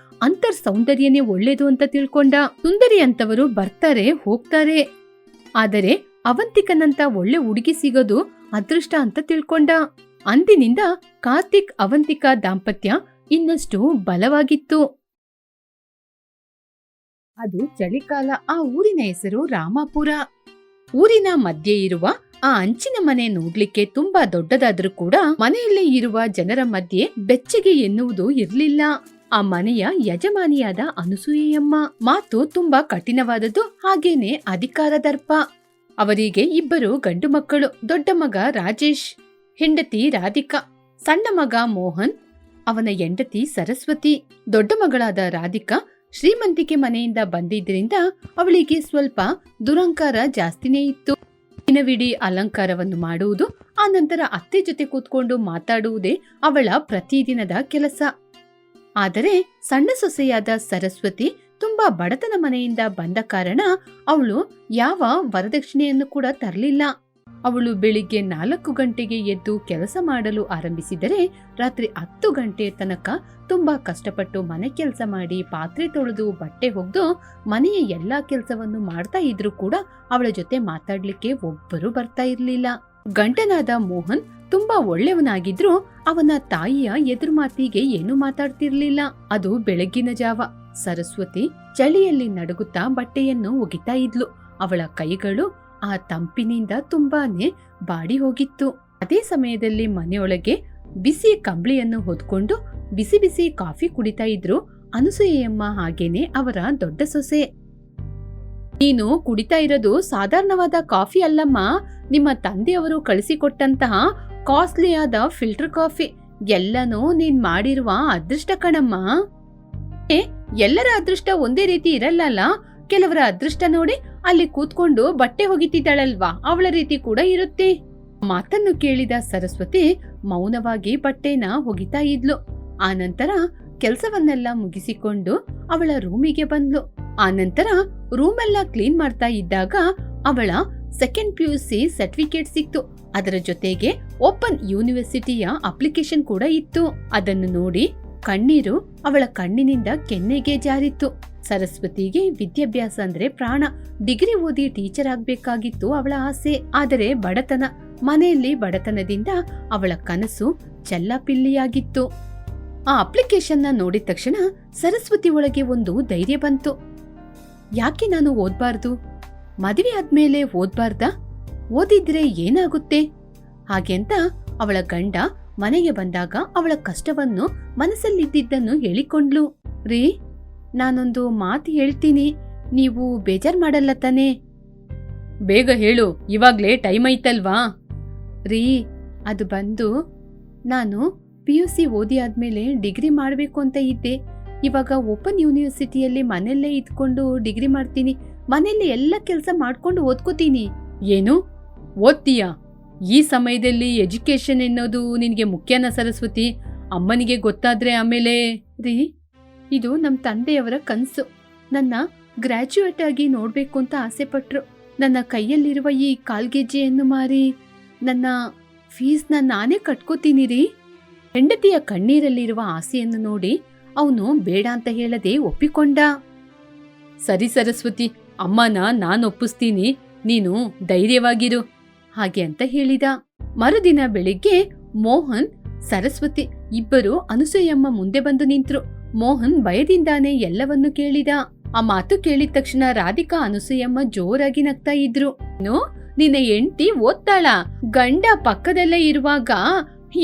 ಅಂತರ್ ಸೌಂದರ್ಯನೇ ಒಳ್ಳೇದು ಅಂತ ತಿಳ್ಕೊಂಡ. ಸುಂದರಿ ಅಂತವರು ಬರ್ತಾರೆ ಹೋಗ್ತಾರೆ, ಆದರೆ ಅವಂತಿಕನಂತ ಒಳ್ಳೆ ಹುಡುಗಿ ಸಿಗೋದು ಅದೃಷ್ಟ ಅಂತ ತಿಳ್ಕೊಂಡ. ಅಂದಿನಿಂದ ಕಾರ್ತಿಕ್ ಅವಂತಿಕಾ ದಾಂಪತ್ಯ ಇನ್ನಷ್ಟು ಬಲವಾಗಿತ್ತು. ಅದು ಚಳಿಕಾಲ. ಆ ಊರಿನ ಹೆಸರು ರಾಮಾಪುರ. ಊರಿನ ಮಧ್ಯೆ ಇರುವ ಆ ಅಂಚಿನ ಮನೆ ನೋಡ್ಲಿಕ್ಕೆ ತುಂಬಾ ದೊಡ್ಡದಾದ್ರೂ ಕೂಡ ಮನೆಯಲ್ಲೇ ಇರುವ ಜನರ ಮಧ್ಯೆ ಬೆಚ್ಚಗೆ ಎನ್ನುವುದು ಇರ್ಲಿಲ್ಲ. ಆ ಮನೆಯ ಯಜಮಾನಿಯಾದ ಅನಸೂಯೆಯಮ್ಮ ಮಾತು ತುಂಬಾ ಕಠಿಣವಾದದ್ದು, ಹಾಗೇನೆ ಅಧಿಕಾರ ದರ್ಪ. ಅವರಿಗೆ ಇಬ್ಬರು ಗಂಡು ಮಕ್ಕಳು. ದೊಡ್ಡ ಮಗ ರಾಜೇಶ್, ಹೆಂಡತಿ ರಾಧಿಕಾ. ಸಣ್ಣ ಮಗ ಮೋಹನ್, ಅವನ ಹೆಂಡತಿ ಸರಸ್ವತಿ. ದೊಡ್ಡ ಮಗಳಾದ ರಾಧಿಕಾ ಶ್ರೀಮಂತಿಕೆ ಮನೆಯಿಂದ ಬಂದಿದ್ರಿಂದ ಅವಳಿಗೆ ಸ್ವಲ್ಪ ದುರಂಕಾರ ಜಾಸ್ತಿನೇ ಇತ್ತು. ದಿನವಿಡೀ ಅಲಂಕಾರವನ್ನು ಮಾಡುವುದು, ಆನಂತರ ಅತ್ತೆ ಜೊತೆ ಕೂತ್ಕೊಂಡು ಮಾತಾಡುವುದೇ ಅವಳ ಪ್ರತಿದಿನದ ಕೆಲಸ. ಆದರೆ ಸಣ್ಣ ಸೊಸೆಯಾದ ಸರಸ್ವತಿ ತುಂಬಾ ಬಡತನ ಮನೆಯಿಂದ ಬಂದ ಕಾರಣ ಅವಳು ಯಾವ ವರದಕ್ಷಿಣೆಯನ್ನು ಕೂಡ ತರಲಿಲ್ಲ. ಅವಳು ಬೆಳಿಗ್ಗೆ 4 ಗಂಟೆಗೆ ಎದ್ದು ಕೆಲಸ ಮಾಡಲು ಆರಂಭಿಸಿದರೆ ರಾತ್ರಿ 10 ಗಂಟೆ ತನಕ ತುಂಬಾ ಕಷ್ಟಪಟ್ಟು ಮನೆ ಕೆಲಸ ಮಾಡಿ ಪಾತ್ರೆ ತೊಳೆದು ಬಟ್ಟೆ ಒಗೆದು ಮನೆಯ ಎಲ್ಲಾ ಕೆಲಸವನ್ನು ಮಾಡ್ತಾ ಇದ್ರು ಕೂಡ ಅವಳ ಜೊತೆ ಮಾತಾಡ್ಲಿಕ್ಕೆ ಒಬ್ಬರು ಬರ್ತಾ ಇರ್ಲಿಲ್ಲ. ಗಂಡನಾದ ಮೋಹನ್ ತುಂಬಾ ಒಳ್ಳೆಯವನಾಗಿದ್ರು ಅವನ ತಾಯಿಯ ಎದುರು ಮಾತಿಗೆ ಏನು ಮಾತಾಡ್ತಿರ್ಲಿಲ್ಲ. ಅದು ಬೆಳಗ್ಗಿನ ಜಾವ. ಸರಸ್ವತಿ ಚಳಿಯಲ್ಲಿ ನಡುಗುತ್ತಾ ಬಟ್ಟೆಯನ್ನು ಒಗಿತಾ ಇದ್ಲು. ಅವಳ ಕೈಗಳು ಆ ತಂಪಿನಿಂದ ತುಂಬಾನೇ ಬಾಡಿ ಹೋಗಿತ್ತು. ಅದೇ ಸಮಯದಲ್ಲಿ ಮನೆಯೊಳಗೆ ಬಿಸಿ ಕಂಬಳಿಯನ್ನು ಹೊದ್ಕೊಂಡು ಬಿಸಿ ಬಿಸಿ ಕಾಫಿ ಕುಡಿತಾ ಇದ್ರು ಅನಸೂಯೆಯಮ್ಮ, ಹಾಗೇನೆ ಅವರ ದೊಡ್ಡ ಸೊಸೆ. ನೀನು ಕುಡಿತಾ ಇರೋದು ಸಾಧಾರಣವಾದ ಕಾಫಿ ಅಲ್ಲಮ್ಮ, ನಿಮ್ಮ ತಂದೆಯವರು ಕಳಿಸಿಕೊಟ್ಟಂತಹ ಕಾಸ್ಟ್ಲಿಯಾದ ಫಿಲ್ಟರ್ ಕಾಫಿ. ಎಲ್ಲನೂ ನೀನ್ ಮಾಡಿರುವ ಅದೃಷ್ಟ ಕಣಮ್ಮ. ಎಲ್ಲರ ಅದೃಷ್ಟ ಒಂದೇ ರೀತಿ ಇರಲ್ಲ. ಕೆಲವರ ಅದೃಷ್ಟ ನೋಡಿ ಅಲ್ಲಿ ಕೂತ್ಕೊಂಡು ಬಟ್ಟೆ ಒಗಿತಿದ್ದಾಳಲ್ವಾ, ಅವಳ ರೀತಿ ಕೂಡ ಇರುತ್ತೆ. ಮಾತನ್ನು ಕೇಳಿದ ಸರಸ್ವತಿ ಮೌನವಾಗಿ ಬಟ್ಟೆನ ಒಗಿತಾ ಇದ್ಲು. ಆನಂತರ ಕೆಲಸವನ್ನೆಲ್ಲ ಮುಗಿಸಿಕೊಂಡು ಅವಳ ರೂಮಿಗೆ ಬಂದ್ಲು. ಆನಂತರ ರೂಮೆಲ್ಲ ಕ್ಲೀನ್ ಮಾಡ್ತಾ ಇದ್ದಾಗ ಅವಳ ಸೆಕೆಂಡ್ PUC ಸರ್ಟಿಫಿಕೇಟ್ ಸಿಕ್ತು. ಅದರ ಜೊತೆಗೆ ಓಪನ್ ಯೂನಿವರ್ಸಿಟಿಯ ಅಪ್ಲಿಕೇಶನ್ ಕೂಡ ಇತ್ತು. ಅದನ್ನು ನೋಡಿ ಕಣ್ಣೀರು ಅವಳ ಕಣ್ಣಿನಿಂದ ಕೆನ್ನೆಗೆ ಜಾರಿತ್ತು. ಸರಸ್ವತಿಗೆ ವಿದ್ಯಾಭ್ಯಾಸ ಅಂದ್ರೆ ಪ್ರಾಣ. ಡಿಗ್ರಿ ಓದಿ ಟೀಚರ್ ಆಗ್ಬೇಕಾಗಿತ್ತು ಅವಳ ಆಸೆ. ಆದರೆ ಬಡತನ, ಮನೆಯಲ್ಲಿ ಬಡತನದಿಂದ ಅವಳ ಕನಸು ಚೆಲ್ಲಾಪಿಲ್ಲಿಯಾಗಿತ್ತು. ಆ ಅಪ್ಲಿಕೇಶನ್ನ ನೋಡಿದ ತಕ್ಷಣ ಸರಸ್ವತಿ ಒಳಗೆ ಒಂದು ಧೈರ್ಯ ಬಂತು. ಯಾಕೆ ನಾನು ಓದ್ಬಾರ್ದು? ಮದುವೆ ಆದ್ಮೇಲೆ ಓದ್ಬಾರ್ದಾ? ಓದಿದ್ರೆ ಏನಾಗುತ್ತೆ? ಹಾಗೆಂತ ಅವಳ ಗಂಡ ಮನೆಗೆ ಬಂದಾಗ ಅವಳ ಕಷ್ಟವನ್ನು ಮನಸ್ಸಲ್ಲಿದ್ದನ್ನು ಹೇಳಿಕೊಂಡ್ಲು. ರೀ, ನಾನೊಂದು ಮಾತು ಹೇಳ್ತೀನಿ, ನೀವು ಬೇಜಾರ್ ಮಾಡಲ್ಲ ತಾನೆ? ಬೇಗ ಹೇಳು, ಇವಾಗ್ಲೇ ಟೈಮ್ ಐತಲ್ವಾ? ರೀ, ಅದು ಬಂದು ನಾನು PUC ಓದಿ ಆದ್ಮೇಲೆ ಡಿಗ್ರಿ ಮಾಡಬೇಕು ಅಂತ ಇದ್ದೆ. ಇವಾಗ ಓಪನ್ ಯೂನಿವರ್ಸಿಟಿಯಲ್ಲಿ ಮನೆಯಲ್ಲೇ ಇದ್ಕೊಂಡು ಡಿಗ್ರಿ ಮಾಡ್ತೀನಿ. ಮನೆಯಲ್ಲಿ ಎಲ್ಲ ಕೆಲಸ ಮಾಡ್ಕೊಂಡು ಓದ್ಕೋತೀನಿ. ಏನು ಓದ್ತೀಯಾ? ಈ ಸಮಯದಲ್ಲಿ ಎಜುಕೇಶನ್ ಎನ್ನೋದು ನಿನಗೆ ಮುಖ್ಯನಾ ಸರಸ್ವತಿ? ಅಮ್ಮನಿಗೆ ಗೊತ್ತಾದ್ರೆ ಆಮೇಲೆ? ರೀ, ಇದು ನಮ್ಮ ತಂದೆಯವರ ಕನಸು. ನನ್ನ ಗ್ರಾಜ್ಯುಯೇಟ್ ಆಗಿ ನೋಡ್ಬೇಕು ಅಂತ ಆಸೆ ಪಟ್ರು. ನನ್ನ ಕೈಯಲ್ಲಿರುವ ಈ ಕಾಲ್ಗೆಜ್ಜೆಯನ್ನು ಮಾರಿ ನನ್ನ ಫೀಸ್ನ ನಾನೇ ಕಟ್ಕೋತೀನಿ ರೀ. ಹೆಂಡತಿಯ ಕಣ್ಣೀರಲ್ಲಿರುವ ಆಸೆಯನ್ನು ನೋಡಿ ಅವನು ಬೇಡ ಅಂತ ಹೇಳದೆ ಒಪ್ಪಿಕೊಂಡ. ಸರಿ ಸರಸ್ವತಿ, ಅಮ್ಮನ ನಾನು ಒಪ್ಪಿಸ್ತೀನಿ, ನೀನು ಧೈರ್ಯವಾಗಿರು ಹಾಗೆ ಅಂತ ಹೇಳಿದ. ಮರುದಿನ ಬೆಳಿಗ್ಗೆ ಮೋಹನ್, ಸರಸ್ವತಿ ಇಬ್ಬರು ಅನಸೂಯಮ್ಮ ಮುಂದೆ ಬಂದು ನಿಂತ್ರು. ಮೋಹನ್ ಭಯದಿಂದಾನೇ ಎಲ್ಲವನ್ನೂ ಕೇಳಿದ. ಆ ಮಾತು ಕೇಳಿದ ತಕ್ಷಣ ರಾಧಿಕಾ ಅನಸೂಯಮ್ಮ ಜೋರಾಗಿ ನಗ್ತಾ ಇದ್ರು. ನಿನ್ನ ಹೆಂಡತಿ ಓದ್ತಾಳ, ಗಂಡ ಪಕ್ಕದಲ್ಲೇ ಇರುವಾಗ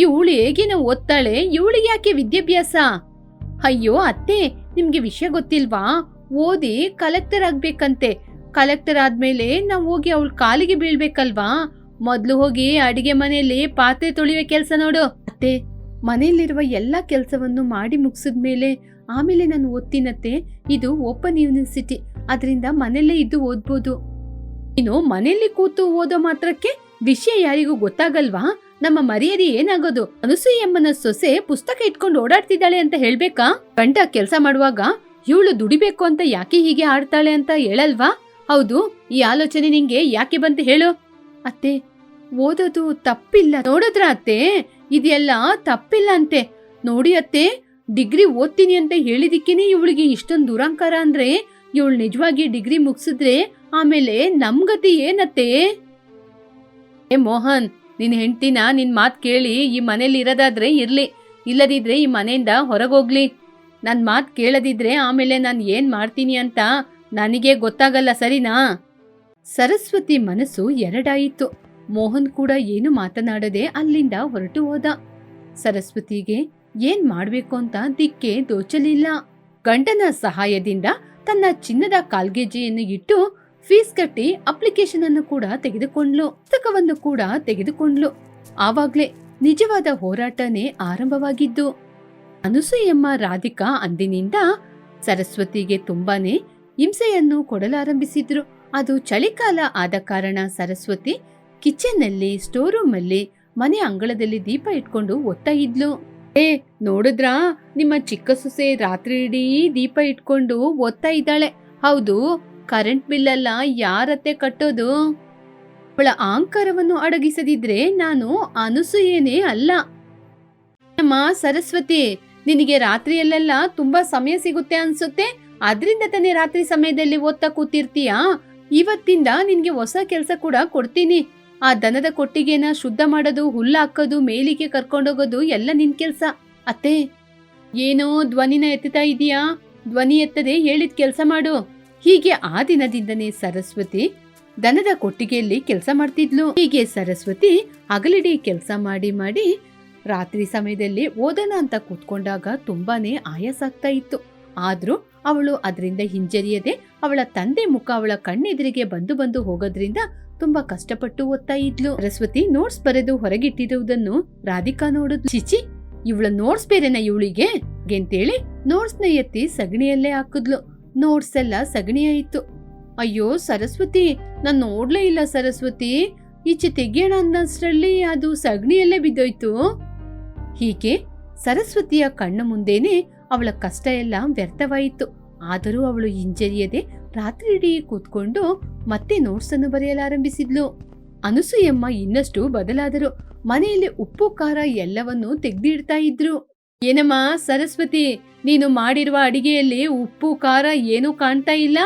ಇವಳು ಹೇಗೇನ ಓದ್ತಾಳೆ, ಇವಳಿಗೆ ಯಾಕೆ ವಿದ್ಯಾಭ್ಯಾಸ? ಅಯ್ಯೋ ಅತ್ತೆ, ನಿಮ್ಗೆ ವಿಷಯ ಗೊತ್ತಿಲ್ವಾ? ಓದಿ ಕಲೆಕ್ಟರ್ ಆಗ್ಬೇಕಂತೆ. ಕಲೆಕ್ಟರ್ ಆದ್ಮೇಲೆ ನಾವ್ ಹೋಗಿ ಅವಳ ಕಾಲಿಗೆ ಬೀಳ್ಬೇಕಲ್ವಾ? ಮೊದ್ಲು ಹೋಗಿ ಅಡಿಗೆ ಮನೆಯಲ್ಲಿ ಪಾತ್ರೆ ತೊಳಿಯೋ ಕೆಲ್ಸ ನೋಡು. ಅತ್ತೆ, ಮನೆಯಲ್ಲಿರುವ ಎಲ್ಲಾ ಕೆಲ್ಸವನ್ನು ಮಾಡಿ ಮುಗಿಸಿದ್ಮೇಲೆ ಆಮೇಲೆ ನಾನು ಓದ್ತೀನತ್ತೆ. ಇದು ಓಪನ್ ಯೂನಿವರ್ಸಿಟಿ, ಅದರಿಂದ ಮನೆಯಲ್ಲೇ ಇದ್ದು ಓದ್ಬೋದು. ನೀನು ಮನೆಯಲ್ಲಿ ಕೂತು ಓದೋ ಮಾತ್ರಕ್ಕೆ ವಿಷಯ ಯಾರಿಗೂ ಗೊತ್ತಾಗಲ್ವಾ? ನಮ್ಮ ಮರ್ಯಾದೆ ಏನಾಗೋದು? ಅನಸೂಯಮ್ಮನ ಸೊಸೆ ಪುಸ್ತಕ ಇಟ್ಕೊಂಡು ಓಡಾಡ್ತಿದ್ದಾಳೆ ಅಂತ ಹೇಳ್ಬೇಕಾ? ಗಂಡ ಕೆಲ್ಸ ಮಾಡುವಾಗ ಇವಳು ದುಡಿಬೇಕು ಅಂತ ಯಾಕೆ ಹೀಗೆ ಆಡ್ತಾಳೆ ಅಂತ ಹೇಳಲ್ವಾ? ಹೌದು, ಈ ಆಲೋಚನೆ ನಿಂಗೆ ಯಾಕೆ ಬಂತು ಹೇಳು? ಅತ್ತೆ, ಓದೋದು ತಪ್ಪಿಲ್ಲ, ನೋಡಿದ್ರ ಅತ್ತೆ, ಇದೆಲ್ಲ ತಪ್ಪಿಲ್ಲ ಅಂತೆ. ನೋಡಿ ಅತ್ತೆ, ಡಿಗ್ರಿ ಓದ್ತೀನಿ ಅಂತ ಹೇಳಿದಿಕ್ಕೇನೆ ಇವಳಿಗೆ ಇಷ್ಟೊಂದು ದುರಂಕಾರ ಅಂದ್ರೆ, ಇವಳು ನಿಜವಾಗಿ ಡಿಗ್ರಿ ಮುಗಿಸಿದ್ರೆ ಆಮೇಲೆ ನಮ್ಗತಿ ಏನತ್ತೆ? ಏ ಮೋಹನ್, ನಿನ್ ಹೆಂಡ್ತಿನ ನಿನ್ ಮಾತ್ ಕೇಳಿ ಈ ಮನೇಲಿ ಇರೋದಾದ್ರೆ ಇರ್ಲಿ, ಇಲ್ಲದಿದ್ರೆ ಈ ಮನೆಯಿಂದ ಹೊರಗೋಗ್ಲಿ. ನನ್ ಮಾತ್ ಕೇಳದಿದ್ರೆ ಆಮೇಲೆ ನಾನು ಏನ್ ಮಾಡ್ತೀನಿ ಅಂತ ನನಗೆ ಗೊತ್ತಾಗಲ್ಲ, ಸರಿನಾ? ಸರಸ್ವತಿ ಮನಸ್ಸು ಎರಡಾಯಿತು. ಮೋಹನ್ ಕೂಡ ಏನು ಮಾತನಾಡದೆ ಅಲ್ಲಿಂದ ಹೊರಟು ಹೋದ. ಸರಸ್ವತಿಗೆ ಏನ್ ಮಾಡ್ಬೇಕು ಅಂತ ದಿಕ್ಕೆ ದೋಚಲಿಲ್ಲ. ಗಂಡನ ಸಹಾಯದಿಂದ ತನ್ನ ಚಿನ್ನದ ಕಾಲ್ಗೆಜ್ಜೆಯನ್ನು ಇಟ್ಟು ಫೀಸ್ ಕಟ್ಟಿ ಅಪ್ಲಿಕೇಶನ್ ಅನ್ನು ಕೂಡ ತೆಗೆದುಕೊಂಡ್ಲು, ಪುಸ್ತಕವನ್ನು ಕೂಡ ತೆಗೆದುಕೊಂಡ್ಲು. ಆವಾಗ್ಲೇ ನಿಜವಾದ ಹೋರಾಟನೇ ಆರಂಭವಾಗಿದ್ದು. ಅನಸೂಯಮ್ಮ ರಾಧಿಕಾ ಅಂದಿನಿಂದ ಸರಸ್ವತಿಗೆ ತುಂಬಾನೇ ಹಿಂಸೆಯನ್ನು ಕೊಡಲಾರಂಭಿಸಿದ್ರು. ಅದು ಚಳಿಗಾಲ ಆದ ಕಾರಣ ಸರಸ್ವತಿ ಕಿಚನ್ನಲ್ಲಿ, ಸ್ಟೋರ್ ರೂಮ್ ಅಲ್ಲಿ, ಮನೆ ಅಂಗಳದಲ್ಲಿ ದೀಪ ಇಟ್ಕೊಂಡು ಓದ್ತಾ ಇದ್ಲು. ನೋಡಿದ್ರಾ, ನಿಮ್ಮ ಚಿಕ್ಕ ಸೊಸೆ ರಾತ್ರಿ ಇಡೀ ದೀಪ ಇಟ್ಕೊಂಡು ಓದ್ತಾ ಇದ್ದಾಳೆ. ಹೌದು, ಕರೆಂಟ್ ಬಿಲ್ ಎಲ್ಲ ಯಾರತ್ತೆ ಕಟ್ಟೋದು? ಅವಳ ಅಹಂಕಾರವನ್ನು ಅಡಗಿಸದಿದ್ರೆ ನಾನು ಅನಸೂಯೇನೇ ಅಲ್ಲ. ಅಮ್ಮ ಸರಸ್ವತಿ, ನಿನಗೆ ರಾತ್ರಿಯಲ್ಲೆಲ್ಲ ತುಂಬಾ ಸಮಯ ಸಿಗುತ್ತೆ ಅನ್ಸುತ್ತೆ, ಅದ್ರಿಂದ ತಾನೇ ರಾತ್ರಿ ಸಮಯದಲ್ಲಿ ಓದ್ತಾ ಕೂತಿರ್ತೀಯಾ? ಇವತ್ತಿಂದ ನಿನ್ಗೆ ಹೊಸ ಕೆಲ್ಸ ಕೂಡ ಕೊಡ್ತೀನಿ. ಆ ದನದ ಕೊಟ್ಟಿಗೆನ ಶುದ್ಧ ಮಾಡೋದು, ಹುಲ್ಲು ಹಾಕೋದು, ಮೇಲಿಗೆ ಕರ್ಕೊಂಡೋಗೋದು ಎಲ್ಲ ನಿನ್ ಕೆಲ್ಸ. ಅತ್ತೆ, ಏನೋ ಧ್ವನಿನ ಎತ್ತುತ್ತಾ ಇದೀಯಾ? ಧ್ವನಿ ಎತ್ತದೆ ಹೇಳಿದ ಕೆಲ್ಸ ಮಾಡು. ಹೀಗೆ ಆ ದಿನದಿಂದನೇ ಸರಸ್ವತಿ ದನದ ಕೊಟ್ಟಿಗೆಯಲ್ಲಿ ಕೆಲಸ ಮಾಡ್ತಿದ್ಲು. ಹೀಗೆ ಸರಸ್ವತಿ ಹಗಲಿಡೀ ಕೆಲಸ ಮಾಡಿ ಮಾಡಿ ರಾತ್ರಿ ಸಮಯದಲ್ಲಿ ಓದೋಣ ಅಂತ ಕೂತ್ಕೊಂಡಾಗ ತುಂಬಾನೇ ಆಯಾಸ ಆಗ್ತಾ ಇತ್ತು. ಆದ್ರೂ ಅವಳು ಅದರಿಂದ ಹಿಂಜರಿಯದೆ ಅವಳ ತಂದೆ ಮುಖ ಅವಳ ಕಣ್ಣೆದುರಿಗೆ ಬಂದು ಬಂದು ಹೋಗೋದ್ರಿಂದ ತುಂಬಾ ಕಷ್ಟಪಟ್ಟು ಓದ್ತಾ ಇದ್ಲು. ಸರಸ್ವತಿ ನೋಟ್ಸ್ ಬರೆದು ಹೊರಗಿಟ್ಟಿರುವುದನ್ನು ರಾಧಿಕಾ ನೋಡಿದ್ಲು. ಚಿಚಿ, ಇವಳ ನೋಟ್ಸ್ ಬೇರೆನಾ ಇವಳಿಗೆ ಅಂತೇಳಿ ನೋಟ್ಸ್ ನ ಎತ್ತಿ ಸಗಣಿಯಲ್ಲೇ ಹಾಕಿದ್ಲು. ನೋಟ್ಸ್ ಎಲ್ಲ ಸಗಣಿ ಆಯಿತು. ಅಯ್ಯೋ ಸರಸ್ವತಿ, ನಾನ್ ನೋಡ್ಲೇ ಇಲ್ಲ ಸರಸ್ವತಿ, ಈಚೆ ತೆಗಿಯೋಣ ಅನ್ನಷ್ಟರಲ್ಲಿ ಅದು ಸಗಣಿಯಲ್ಲೇ ಬಿದ್ದೋಯ್ತು. ಹೀಗೆ ಸರಸ್ವತಿಯ ಕಣ್ಣು ಮುಂದೇನೆ ಅವಳ ಕಷ್ಟ ಎಲ್ಲ ವ್ಯರ್ಥವಾಯಿತು. ಆದರೂ ಅವಳು ಹಿಂಜರಿಯದೆ ರಾತ್ರಿ ಇಡೀ ಕೂತ್ಕೊಂಡು ಮತ್ತೆ ನೋಟ್ಸ್ ಅನ್ನು ಬರೆಯಲಾರಂಭಿಸಿದ್ಲು. ಅನಸೂಯಮ್ಮ ಇನ್ನಷ್ಟು ಬದಲಾದರು. ಮನೆಯಲ್ಲಿ ಉಪ್ಪು ಖಾರ ಎಲ್ಲವನ್ನೂ ತೆಗ್ದಿಡ್ತಾ ಇದ್ರು. ಏನಮ್ಮ ಸರಸ್ವತಿ, ನೀನು ಮಾಡಿರುವ ಅಡಿಗೆಯಲ್ಲಿ ಉಪ್ಪು ಖಾರ ಏನೂ ಕಾಣ್ತಾ ಇಲ್ಲ.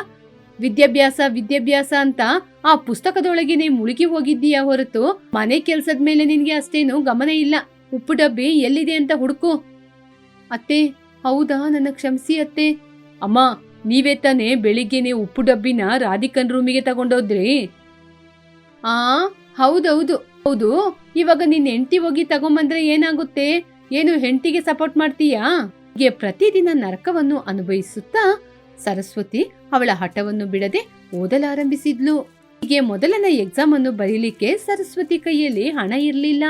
ವಿದ್ಯಾಭ್ಯಾಸ ವಿದ್ಯಾಭ್ಯಾಸ ಅಂತ ಆ ಪುಸ್ತಕದೊಳಗೇನೆ ಮುಳುಗಿ ಹೋಗಿದ್ದೀಯಾ ಹೊರತು ಮನೆ ಕೆಲ್ಸದ ಮೇಲೆ ನಿನ್ಗೆ ಅಷ್ಟೇನು ಗಮನ ಇಲ್ಲ. ಉಪ್ಪು ಡಬ್ಬಿ ಎಲ್ಲಿದೆ ಅಂತ ಹುಡುಕು. ಅತ್ತೆ, ಹೌದಾ, ನನ್ನ ಕ್ಷಮಿಸಿ ಅತ್ತೆ. ಅಮ್ಮ, ನೀವೇ ತಾನೇ ಬೆಳಿಗ್ಗೆನೆ ಉಪ್ಪು ಡಬ್ಬಿನ ರಾಧಿಕನ್ ರೂಮಿಗೆ ತಗೊಂಡೋದ್ರಿ? ಹೌದೌದು ಹೌದು. ಇವಾಗ ನಿನ್ ಹೆಂಡತಿ ಹೋಗಿ ತಗೊಂಬಂದ್ರೆ ಏನಾಗುತ್ತೆ? ಏನು ಹೆಂಡತಿಗೆ ಸಪೋರ್ಟ್ ಮಾಡ್ತೀಯಾ? ಹೀಗೆ ಪ್ರತಿದಿನ ನರಕವನ್ನು ಅನುಭವಿಸುತ್ತಾ ಸರಸ್ವತಿ ಅವಳ ಹಠವನ್ನು ಬಿಡದೆ ಓದಲಾರಂಭಿಸಿದ್ಲು. ಹೀಗೆ ಮೊದಲನೇ ಎಕ್ಸಾಮ್ ಅನ್ನು ಬರೀಲಿಕ್ಕೆ ಸರಸ್ವತಿ ಕೈಯಲ್ಲಿ ಹಣ ಇರ್ಲಿಲ್ಲ.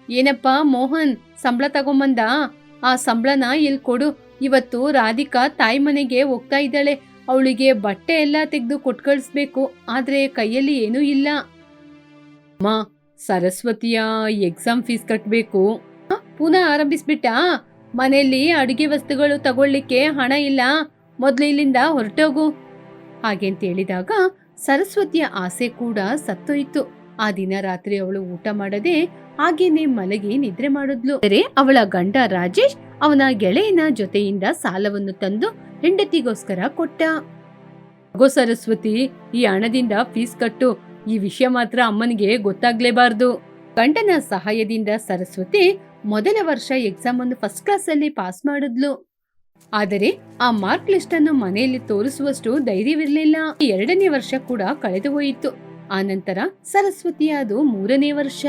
ಏನಪ್ಪಾ ಮೋಹನ್, ಸಂಬಳ ತಗೊಂಬಂದ? ಆ ಸಂಬಳನ ಇಲ್ಲಿ ಕೊಡು. ಇವತ್ತು ರಾಧಿಕಾ ತಾಯಿ ಮನೆಗೆ ಹೋಗ್ತಾ ಇದ್ದಾಳೆ. ಅವಳಿಗೆ ಬಟ್ಟೆ ಎಲ್ಲ ತೆಗೆದು ಕೊಟ್ಟು ಕಳಿಸ್ಬೇಕು. ಆದ್ರೆ ಕೈಯಲ್ಲಿ ಏನೂ ಇಲ್ಲ. ಅಮ್ಮ, ಸರಸ್ವತಿಯ ಎಕ್ಸಾಮ್ ಫೀಸ್ ಕಟ್ಬೇಕು. ಪುನಃ ಆರಂಭಿಸ್ಬಿಟ್ಟಾ? ಮನೆಯಲ್ಲಿ ಅಡುಗೆ ವಸ್ತುಗಳು ತಗೊಳ್ಳಿಕ್ಕೆ ಹಣ ಇಲ್ಲ, ಮೊದ್ಲು ಇಲ್ಲಿಂದ ಹೊರಟೋಗು ಹಾಗೆಂತ ಹೇಳಿದಾಗ ಸರಸ್ವತಿಯ ಆಸೆ ಕೂಡ ಸತ್ತೋಯ್ತು. ಆ ದಿನ ರಾತ್ರಿ ಅವಳು ಊಟ ಮಾಡದೆ ಹಾಗೇನೆ ಮಲಗಿ ನಿದ್ರೆ ಮಾಡಿದ್ಲು. ಆದರೆ ಅವಳ ಗಂಡ ರಾಜೇಶ್ ಅವನ ಗೆಳೆಯನ ಜೊತೆಯಿಂದ ಸಾಲವನ್ನು ತಂದು ಹೆಂಡತಿಗೋಸ್ಕರ ಕೊಟ್ಟ. ಗೋ ಸರಸ್ವತಿ, ಈ ಹಣದಿಂದ ಫೀಸ್ ಕಟ್ಟು. ಈ ವಿಷಯ ಮಾತ್ರ ಅಮ್ಮನಿಗೆ ಗೊತ್ತಾಗ್ಲೇಬಾರ್ದು. ಗಂಡನ ಸಹಾಯದಿಂದ ಸರಸ್ವತಿ ಮೊದಲ ವರ್ಷ ಎಕ್ಸಾಮ್ ಅನ್ನು ಫಸ್ಟ್ ಕ್ಲಾಸ್ ಅಲ್ಲಿ ಪಾಸ್ ಮಾಡಿದ್ಲು. ಆದರೆ ಆ ಮಾರ್ಕ್ ಲಿಸ್ಟ್ ಅನ್ನು ಮನೆಯಲ್ಲಿ ತೋರಿಸುವಷ್ಟು ಧೈರ್ಯವಿರಲಿಲ್ಲ. 2ನೇ ವರ್ಷ ಕೂಡ ಕಳೆದು ಹೋಯಿತು. ಆನಂತರ ಸರಸ್ವತಿಯ ಅದು 3ನೇ ವರ್ಷ.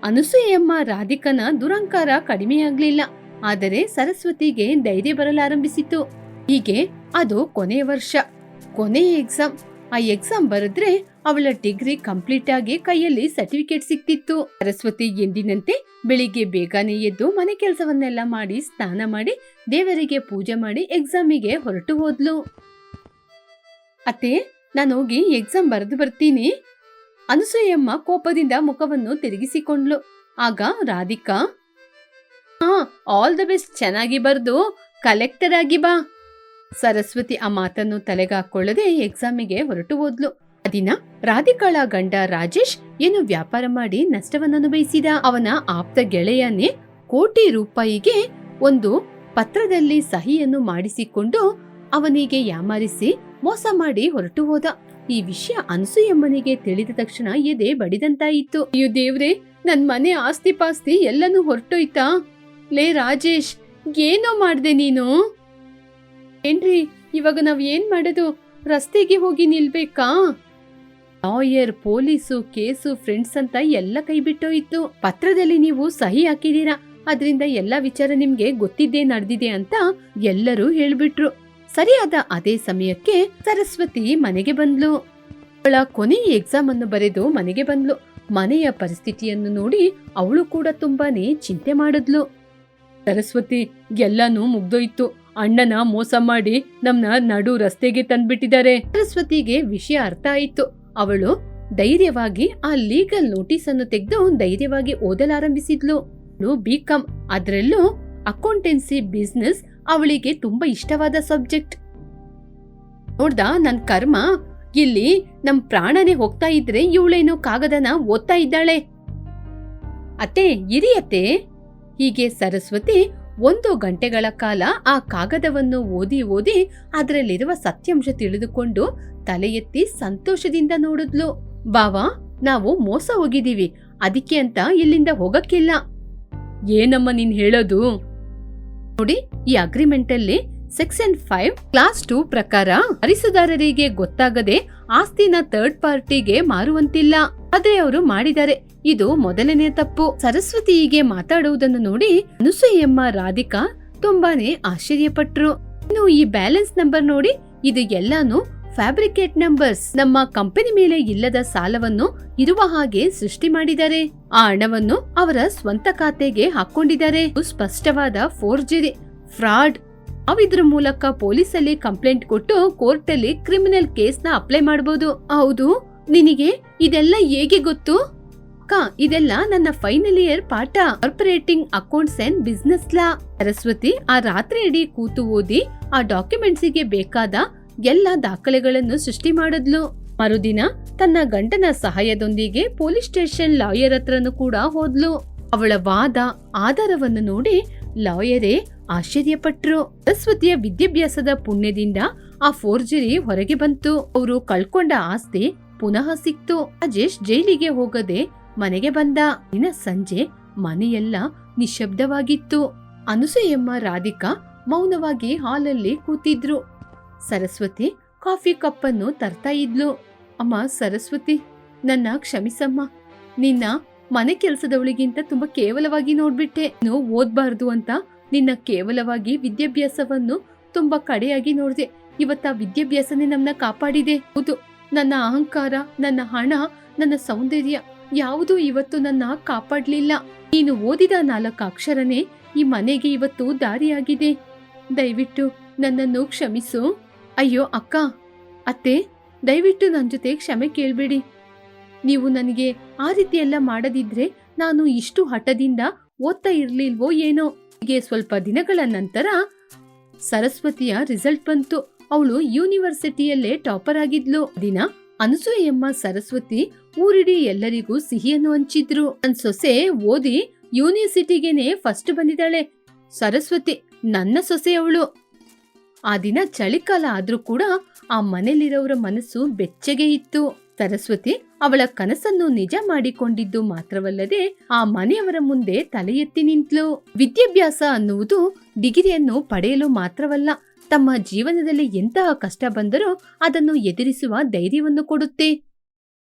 ಅನಸೂಯಮ್ಮ ರಾಧಿಕನ ದುರಂಕಾರ ಕಡಿಮೆಯಾಗ್ಲಿಲ್ಲ. ಆದರೆ ಸರಸ್ವತಿಗೆ ಧೈರ್ಯ ಬರಲಾರಂಭಿಸಿತು. ಹೀಗೆ ಅದು ಕೊನೆಯ ವರ್ಷ, ಕೊನೆಯ ಎಕ್ಸಾಮ್. ಆ ಎಕ್ಸಾಮ್ ಬರೆದ್ರೆ ಅವಳ ಡಿಗ್ರಿ ಕಂಪ್ಲೀಟ್ ಆಗಿ ಕೈಯಲ್ಲಿ ಸರ್ಟಿಫಿಕೇಟ್ ಸಿಕ್ತಿತ್ತು. ಸರಸ್ವತಿ ಎಂದಿನಂತೆ ಬೆಳಿಗ್ಗೆ ಬೇಗನೆ ಎದ್ದು ಮನೆ ಕೆಲಸವನ್ನೆಲ್ಲ ಮಾಡಿ ಸ್ನಾನ ಮಾಡಿ ದೇವರಿಗೆ ಪೂಜೆ ಮಾಡಿ ಎಕ್ಸಾಮಿಗೆ ಹೊರಟು ಹೋದ್ಲು. ಅತ್ತೆ, ನಾನು ಹೋಗಿ ಎಕ್ಸಾಮ್ ಬರೆದು ಬರ್ತೀನಿ. ಅನಸೂಯಮ್ಮ ಕೋಪದಿಂದ ಮುಖವನ್ನು ತಿರುಗಿಸಿಕೊಂಡ್ಲು. ಆಗ ರಾಧಿಕಾ, ಆಲ್ ದ ಬೆಸ್ಟ್, ಚೆನ್ನಾಗಿ ಬರ್ದು ಕಲೆಕ್ಟರ್ ಆಗಿ ಬಾ. ಸರಸ್ವತಿ ಆ ಮಾತನ್ನು ತಲೆಗಾಕೊಳ್ಳದೆ ಎಕ್ಸಾಮಿಗೆ ಹೊರಟು ಹೋದ್ಲು. ಆ ದಿನ ರಾಧಿಕಾಳ ಗಂಡ ರಾಜೇಶ್ ಏನು ವ್ಯಾಪಾರ ಮಾಡಿ ನಷ್ಟವನ್ನು ಅನುಭವಿಸಿದ. ಅವನ ಆಪ್ತ ಗೆಳೆಯನೇ ಕೋಟಿ ರೂಪಾಯಿಗೆ ಒಂದು ಪತ್ರದಲ್ಲಿ ಸಹಿಯನ್ನು ಮಾಡಿಸಿಕೊಂಡು ಅವನಿಗೆ ಯಾಮಾರಿಸಿ ಮೋಸ ಮಾಡಿ ಹೊರಟು ಹೋದ. ಈ ವಿಷಯ ಅನಸೂಯಮ್ಮನಿಗೆ ತಿಳಿದ ತಕ್ಷಣ ಎದೆ ಬಡಿದಂತಾಯಿತು. ಅಯ್ಯೋ ದೇವ್ರೆ, ನನ್ ಮನೆ ಆಸ್ತಿ ಪಾಸ್ತಿ ಎಲ್ಲನೂ ಹೊರಟೋಯ್ತಾ? ಲೇ ರಾಜೇಶ್, ಏನೋ ಮಾಡ್ದೆ ನೀನು? ಏನ್ರಿ, ಇವಾಗ ನಾವ್ ಏನ್ ಮಾಡೋದು? ರಸ್ತೆಗೆ ಹೋಗಿ ನಿಲ್ಬೇಕಾ? ಲಾಯರ್, ಪೊಲೀಸು, ಕೇಸು, ಫ್ರೆಂಡ್ಸ್ ಅಂತ ಎಲ್ಲ ಕೈ ಬಿಟ್ಟೋಯ್ತು. ಪತ್ರದಲ್ಲಿ ನೀವು ಸಹಿ ಹಾಕಿದೀರಾ, ಅದರಿಂದ ಎಲ್ಲಾ ವಿಚಾರ ನಿಮ್ಗೆ ಗೊತ್ತಿದ್ದೇ ನಡೆದಿದೆ ಅಂತ ಎಲ್ಲರೂ ಹೇಳ್ಬಿಟ್ರು. ಸರಿಯಾದ ಅದೇ ಸಮಯಕ್ಕೆ ಸರಸ್ವತಿ ಮನೆಗೆ ಬಂದ್ಲು. ಅವಳ ಕೊನೆಯ ಎಕ್ಸಾಮ್ ಅನ್ನು ಬರೆದು ಮನೆಗೆ ಬಂದ್ಲು. ಮನೆಯ ಪರಿಸ್ಥಿತಿಯನ್ನು ನೋಡಿ ಅವಳು ಕೂಡ ತುಂಬಾನೇ ಚಿಂತೆ ಮಾಡಿದ್ಲು. ಸರಸ್ವತಿ, ಎಲ್ಲಾನು ಮುಗ್ದೋಯ್ತು. ಅಣ್ಣನ ಮೋಸ ಮಾಡಿ ನಮ್ನ ನಡು ರಸ್ತೆಗೆ ತಂದ್ಬಿಟ್ಟಿದ್ದಾರೆ. ಸರಸ್ವತಿಗೆ ವಿಷಯ ಅರ್ಥ ಆಯ್ತು. ಅವಳು ಧೈರ್ಯವಾಗಿ ಆ ಲೀಗಲ್ ನೋಟಿಸ್ ಅನ್ನು ತೆಗೆದು ಧೈರ್ಯವಾಗಿ ಓದಲಾರಂಭಿಸಿದ್ಲು. ಬಿಕಾಂ, ಅದ್ರಲ್ಲೂ ಅಕೌಂಟೆನ್ಸಿ ಬಿಸ್ನೆಸ್ ಅವಳಿಗೆ ತುಂಬಾ ಇಷ್ಟವಾದ ಸಬ್ಜೆಕ್ಟ್. ನೋಡ್ದ ನನ್ ಕರ್ಮ, ಇಲ್ಲಿ ನಮ್ ಪ್ರಾಣನೇ ಹೋಗ್ತಾ ಇದ್ರೆ ಇವಳೇನೋ ಕಾಗದನ ಓದ್ತಾ ಇದ್ದಾಳೆ. ಅತ್ತೆ, ಇರಿ ಅತ್ತೆ. ಹೀಗೆ ಸರಸ್ವತಿ 1 ಗಂಟೆಗಳ ಕಾಲ ಆ ಕಾಗದವನ್ನು ಓದಿ ಓದಿ ಅದರಲ್ಲಿರುವ ಸತ್ಯಾಂಶ ತಿಳಿದುಕೊಂಡು ತಲೆ ಎತ್ತಿ ಸಂತೋಷದಿಂದ ನೋಡಿದ್ಲು. ಬಾವಾ, ನಾವು ಮೋಸ ಹೋಗಿದೀವಿ, ಅದಕ್ಕೆ ಅಂತ ಇಲ್ಲಿಂದ ಹೋಗಕ್ಕಿಲ್ಲ. ಏನಮ್ಮ ನೀನ್ ಹೇಳೋದು? ನೋಡಿ, ಈ ಅಗ್ರಿಮೆಂಟ್ ಅಲ್ಲಿ ಸೆಕ್ಷನ್ 5 ಕ್ಲಾಸ್ 2 ಪ್ರಕಾರ ವಾರಸುದಾರರಿಗೆ ಗೊತ್ತಾಗದೆ ಆಸ್ತಿನ ಥರ್ಡ್ ಪಾರ್ಟಿಗೆ ಮಾರುವಂತಿಲ್ಲ. ಆದ್ರೆ ಅವರು ಮಾಡಿದ್ದಾರೆ. ಇದು ಮೊದಲನೇ ತಪ್ಪು. ಸರಸ್ವತಿ ಹೀಗೆ ಮಾತಾಡುವುದನ್ನು ನೋಡಿ ಅನಸೂಯಮ್ಮ ರಾಧಿಕಾ ತುಂಬಾನೇ ಆಶ್ಚರ್ಯಪಟ್ರು. ಇನ್ನು ಈ ಬ್ಯಾಲೆನ್ಸ್ ನಂಬರ್ ನೋಡಿ, ಇದು ಎಲ್ಲಾನು ಫ್ಯಾಬ್ರಿಕೇಟ್ ನಂಬರ್ಸ್. ನಮ್ಮ ಕಂಪನಿ ಮೇಲೆ ಇಲ್ಲದ ಸಾಲವನ್ನು ಇರುವ ಹಾಗೆ ಸೃಷ್ಟಿ ಮಾಡಿದ್ದಾರೆ. ಆ ಹಣವನ್ನು ಅವರ ಸ್ವಂತ ಖಾತೆಗೆ ಹಾಕೊಂಡಿದ್ದಾರೆ. ಸ್ಪಷ್ಟವಾದ ಫೋರ್ಜರಿ, ಫ್ರಾಡ್. ನಾವಿದ್ರ ಮೂಲಕ ಪೊಲೀಸಲ್ಲಿ ಕಂಪ್ಲೇಂಟ್ ಕೊಟ್ಟು ಕೋರ್ಟ್ ಅಲ್ಲಿ ಕ್ರಿಮಿನಲ್ ಕೇಸ್ ನ ಅಪ್ಲೈ ಮಾಡಬಹುದು. ಹೌದು, ನಿನಗೆ ಇದೆಲ್ಲ ಹೇಗೆ ಗೊತ್ತು? ಇದೆಲ್ಲ ನನ್ನ ಫೈನಲ್ ಇಯರ್ ಪಾಠ, corporating accounts and business law. Saraswati ಆ ರಾತ್ರಿ ಇಡೀ ಕೂತು ಓದಿ ಆ ಡಾಕ್ಯುಮೆಂಟ್ಸ್ ಗೆ ಬೇಕಾದ ಎಲ್ಲ ದಾಖಲೆಗಳನ್ನು ಸೃಷ್ಟಿ ಮಾಡಿದ್ಲು. ಮರುದಿನ ತನ್ನ ಗಂಡನ ಸಹಾಯದೊಂದಿಗೆ ಪೊಲೀಸ್ ಸ್ಟೇಷನ್ ಲಾಯರ್ ಹತ್ರನು ಕೂಡ ಹೋದ್ಲು. ಅವಳ ವಾದ ಆಧಾರವನ್ನು ನೋಡಿ ಲಾಯರೇ ಆಶ್ಚರ್ಯಪಟ್ರು. ಸರಸ್ವತಿಯ ವಿದ್ಯಾಭ್ಯಾಸದ ಪುಣ್ಯದಿಂದ ಆ ಫೋರ್ಜರಿ ಹೊರಗೆ ಬಂತು. ಅವರು ಕಳ್ಕೊಂಡ ಆಸ್ತಿ ಪುನಃ ಸಿಕ್ತು. ರಾಜೇಶ್ ಜೈಲಿಗೆ ಹೋಗದೆ ಮನೆಗೆ ಬಂದ. ದಿನ ಸಂಜೆ ಮನೆಯೆಲ್ಲ ನಿಶಬ್ದವಾಗಿತ್ತು. ಅನಸೂಯಮ್ಮ ರಾಧಿಕಾ ಮೌನವಾಗಿ ಹಾಲಲ್ಲಿ ಕೂತಿದ್ರು. ಸರಸ್ವತಿ ಕಾಫಿ ಕಪ್ಪನ್ನು ತರ್ತಾ ಇದ್ಲು. ಅಮ್ಮ ಸರಸ್ವತಿ, ನನ್ನ ಕ್ಷಮಿಸಮ್ಮ. ನಿನ್ನ ಮನೆ ಕೆಲಸದವಳಿಗಿಂತ ತುಂಬಾ ಕೇವಲವಾಗಿ ನೋಡ್ಬಿಟ್ಟೆ. ನೀನು ಓದ್ಬಾರ್ದು ಅಂತ ನಿನ್ನ ಕೇವಲವಾಗಿ ವಿದ್ಯಾಭ್ಯಾಸವನ್ನು ತುಂಬಾ ಕಡೆಯಾಗಿ ನೋಡ್ದೆ. ಇವತ್ತ ವಿದ್ಯಾಭ್ಯಾಸನೇ ನಮ್ಮನ್ನ ಕಾಪಾಡಿದೆ. ಹೌದು, ನನ್ನ ಅಹಂಕಾರ, ನನ್ನ ಹಣ, ನನ್ನ ಸೌಂದರ್ಯ ಯಾವುದೂ ಇವತ್ತು ನನ್ನ ಕಾಪಾಡ್ಲಿಲ್ಲ. ನೀನು ಓದಿದ 4 ಅಕ್ಷರನೇ ಈ ಮನೆಗೆ ಇವತ್ತು ದಾರಿಯಾಗಿದೆ. ದಯವಿಟ್ಟು ನನ್ನನ್ನು ಕ್ಷಮಿಸು. ಅಯ್ಯೋ ಅಕ್ಕ, ಅತ್ತೆ, ದಯವಿಟ್ಟು ನನ್ನ ಜೊತೆ ಕ್ಷಮೆ ಕೇಳ್ಬೇಡಿ. ನೀವು ನನಗೆ ಆ ರೀತಿ ಎಲ್ಲ ಮಾಡದಿದ್ರೆ ನಾನು ಇಷ್ಟು ಹಠದಿಂದ ಓದ್ತಾ ಇರ್ಲಿಲ್ವೋ ಏನೋ. ಹೀಗೆ ಸ್ವಲ್ಪ ದಿನಗಳ ನಂತರ ಸರಸ್ವತಿಯ ರಿಸಲ್ಟ್ ಬಂತು. ಅವಳು ಯೂನಿವರ್ಸಿಟಿಯಲ್ಲೇ ಟಾಪರ್ ಆಗಿದ್ಲು. ದಿನ ಅನಸೂಯಮ್ಮ ಸರಸ್ವತಿ ಊರಿಡೀ ಎಲ್ಲರಿಗೂ ಸಿಹಿಯನ್ನು ಹಂಚಿದ್ರು. ನನ್ ಸೊಸೆ ಓದಿ ಯೂನಿವರ್ಸಿಟಿಗೆನೆ ಫಸ್ಟ್ ಬಂದಿದ್ದಾಳೆ. ಸರಸ್ವತಿ ನನ್ನ ಸೊಸೆಯವಳು. ಆ ದಿನ ಚಳಿಗಾಲ ಆದ್ರೂ ಕೂಡ ಆ ಮನೇಲಿರೋರ ಮನಸ್ಸು ಬೆಚ್ಚಗೆ ಇತ್ತು. ಸರಸ್ವತಿ ಅವಳ ಕನಸನ್ನು ನಿಜ ಮಾಡಿಕೊಂಡಿದ್ದು ಮಾತ್ರವಲ್ಲದೆ ಆ ಮನೆಯವರ ಮುಂದೆ ತಲೆ ಎತ್ತಿ ನಿಂತ್ಲು. ವಿದ್ಯಾಭ್ಯಾಸ ಅನ್ನುವುದು ಡಿಗ್ರಿಯನ್ನು ಪಡೆಯಲು ಮಾತ್ರವಲ್ಲ, ತಮ್ಮ ಜೀವನದಲ್ಲಿ ಎಂತಹ ಕಷ್ಟ ಬಂದರೂ ಅದನ್ನು ಎದುರಿಸುವ ಧೈರ್ಯವನ್ನು ಕೊಡುತ್ತೆ.